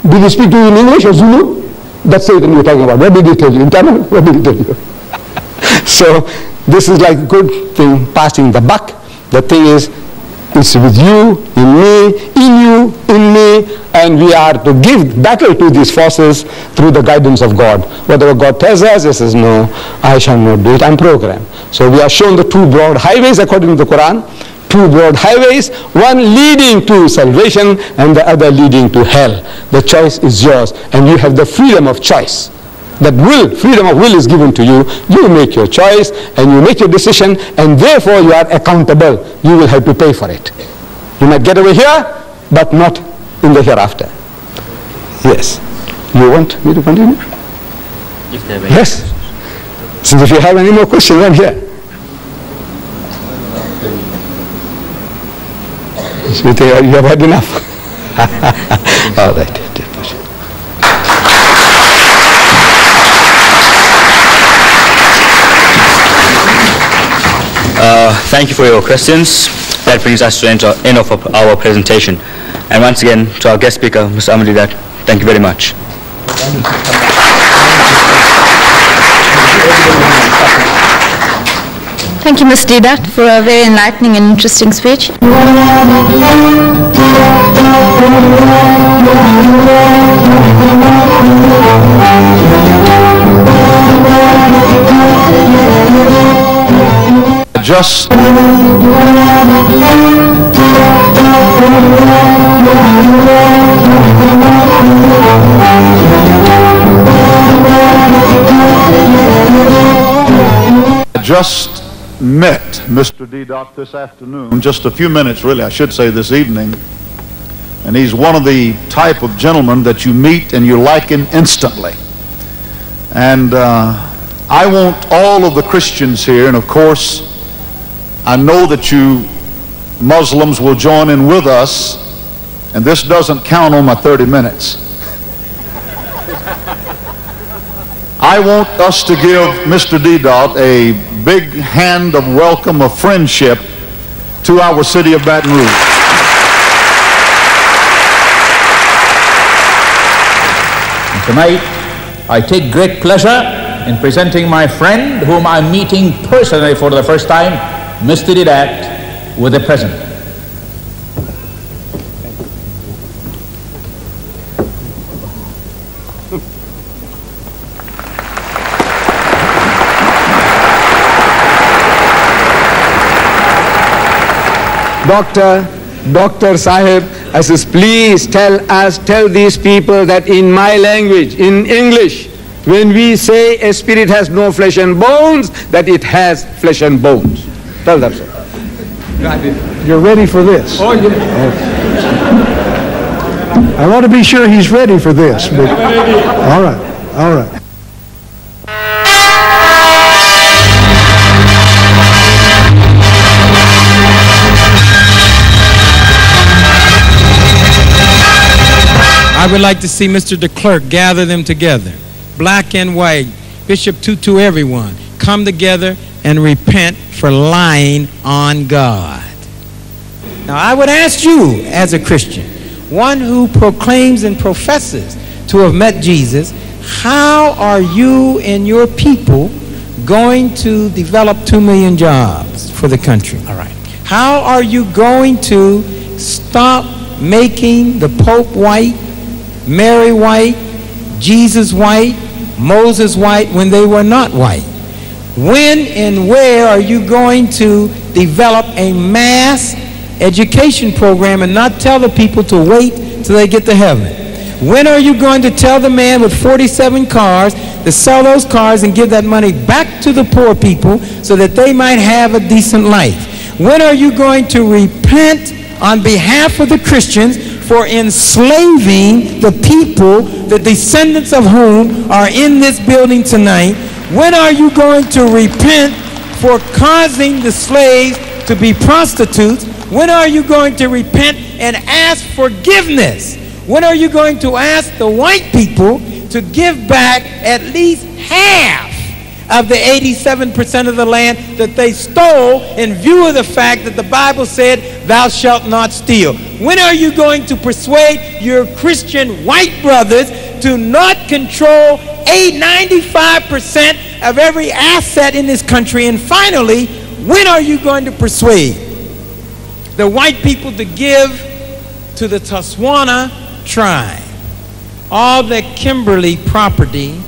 Did he speak to you in English or Zulu? That's Satan you're talking about. What did he tell you? In Tamil? What did he tell you? So this is like a good thing, passing the buck. The thing is, it's with you, in me, in you, in me, and we are to give battle to these forces through the guidance of God. Whatever God tells us, he says, no, I shall not do it, I'm programmed. So we are shown the two broad highways according to the Quran. Two broad highways, one leading to salvation and the other leading to hell. The choice is yours and you have the freedom of choice. That will, freedom of will is given to you. You make your choice and you make your decision and therefore you are accountable. You will have to pay for it. You might get away here, but not in the hereafter. Yes. You want me to continue? Yes. Since if you have any more questions, I'm here. You think you have had enough? All right. Thank you for your questions. That brings us to the end of our presentation. And once again, to our guest speaker, Mr. Ahmed Deedat, thank you very much. Thank you, Ms. Deedat, for a very enlightening and interesting speech. Just met Mr. Deedat this afternoon, just a few minutes really, I should say this evening, and he's one of the type of gentlemen that you meet and you like him instantly. And I want all of the Christians here, and of course I know that you Muslims will join in with us, and this doesn't count on my 30 minutes. I want us to give Mr. Deedat a big hand of welcome, of friendship to our city of Baton Rouge. And tonight, I take great pleasure in presenting my friend, whom I'm meeting personally for the first time, Mr. Deedat, with a present. Dr. Sahib, I says, please tell these people that in my language, in English, when we say a spirit has no flesh and bones, that it has flesh and bones. Tell them so. You're ready for this? Oh, yeah. I want to be sure he's ready for this. But, all right, all right. I would like to see Mr. de Klerk gather them together, black and white, Bishop Tutu, everyone, come together and repent for lying on God. Now I would ask you as a Christian, one who proclaims and professes to have met Jesus, how are you and your people going to develop 2 million jobs for the country? All right. How are you going to stop making the Pope white, Mary white, Jesus white, Moses white when they were not white? When and where are you going to develop a mass education program and not tell the people to wait till they get to heaven? When are you going to tell the man with 47 cars to sell those cars and give that money back to the poor people so that they might have a decent life? When are you going to repent on behalf of the Christians for enslaving the people, the descendants of whom are in this building tonight? When are you going to repent for causing the slaves to be prostitutes? When are you going to repent and ask forgiveness? When are you going to ask the white people to give back at least half of the 87% of the land that they stole in view of the fact that the Bible said, thou shalt not steal? When are you going to persuade your Christian white brothers to not control 95% of every asset in this country? And finally, when are you going to persuade the white people to give to the Tswana tribe all the Kimberly property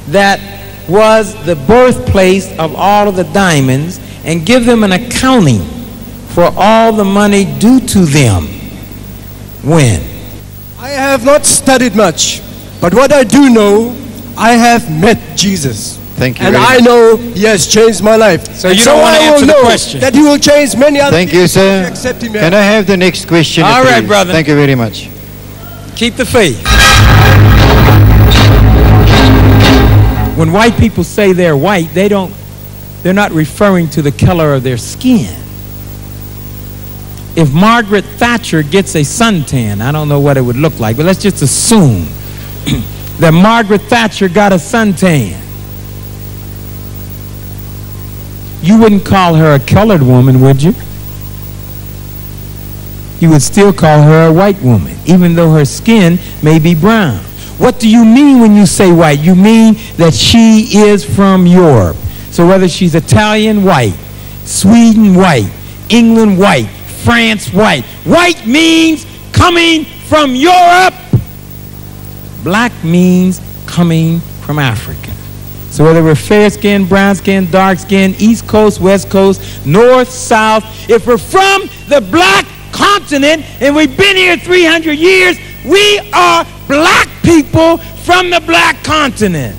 that was the birthplace of all of the diamonds, and give them an accounting for all the money due to them? When? I have not studied much, but what I do know, I have met Jesus. Thank you. And I know he has changed my life. So you don't want to answer the question? That he will change many other Thank people you, sir. except him. Can I have the next question? All right, please? brother. Thank you very much. Keep the faith. When white people say they're white, they're not referring to the color of their skin. If Margaret Thatcher gets a suntan, I don't know what it would look like, but let's just assume that Margaret Thatcher got a suntan. You wouldn't call her a colored woman, would you? You would still call her a white woman, even though her skin may be brown. What do you mean when you say white? You mean that she is from Europe. So whether she's Italian, white, Sweden, white, England, white, France, white. White means coming from Europe. Black means coming from Africa. So whether we're fair skin, brown skin, dark skin, East Coast, West Coast, North, South, if we're from the black continent and we've been here 300 years, we are black people from the black continent.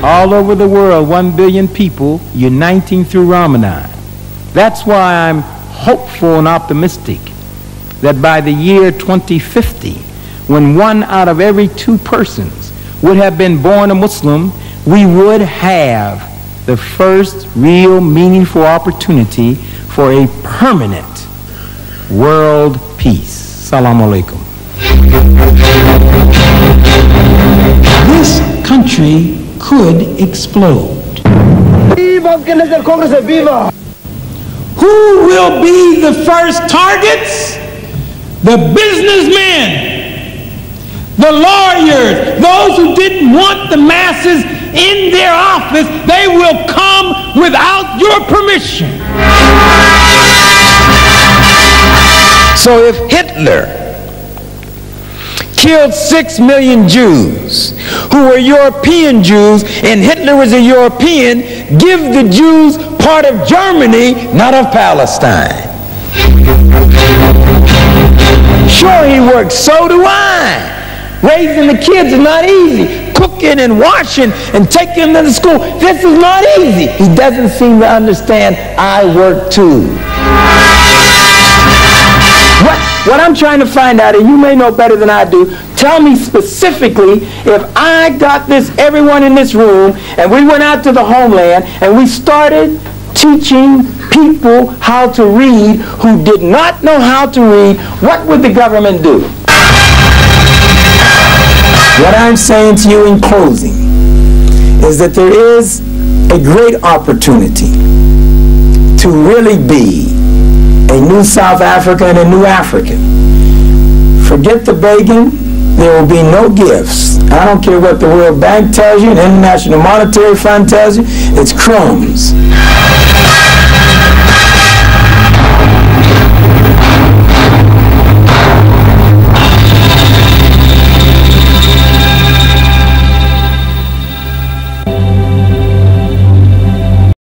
all over the world, 1 billion people uniting through Ramadan. That's why I'm hopeful and optimistic that by the year 2050, when 1 out of every 2 persons would have been born a Muslim, we would have the first real meaningful opportunity for a permanent world peace. Assalamu alaikum. This country could explode. Who will be the first targets? The businessmen, the lawyers, those who didn't want the masses in their office. They will come without your permission. So if Hitler killed 6 million Jews who were European Jews, and Hitler was a European, give the Jews part of Germany, not of Palestine. Sure, he works. So do I. Raising the kids is not easy. Cooking and washing and taking them to school, this is not easy. He doesn't seem to understand I work too. What I'm trying to find out, and you may know better than I do, tell me specifically, if I got this, everyone in this room, and we went out to the homeland and we started teaching people how to read who did not know how to read, what would the government do? What I'm saying to you in closing is that there is a great opportunity to really be a new South Africa and a new African. Forget the begging. There will be no gifts. I don't care what the World Bank tells you, the International Monetary Fund tells you. It's crumbs.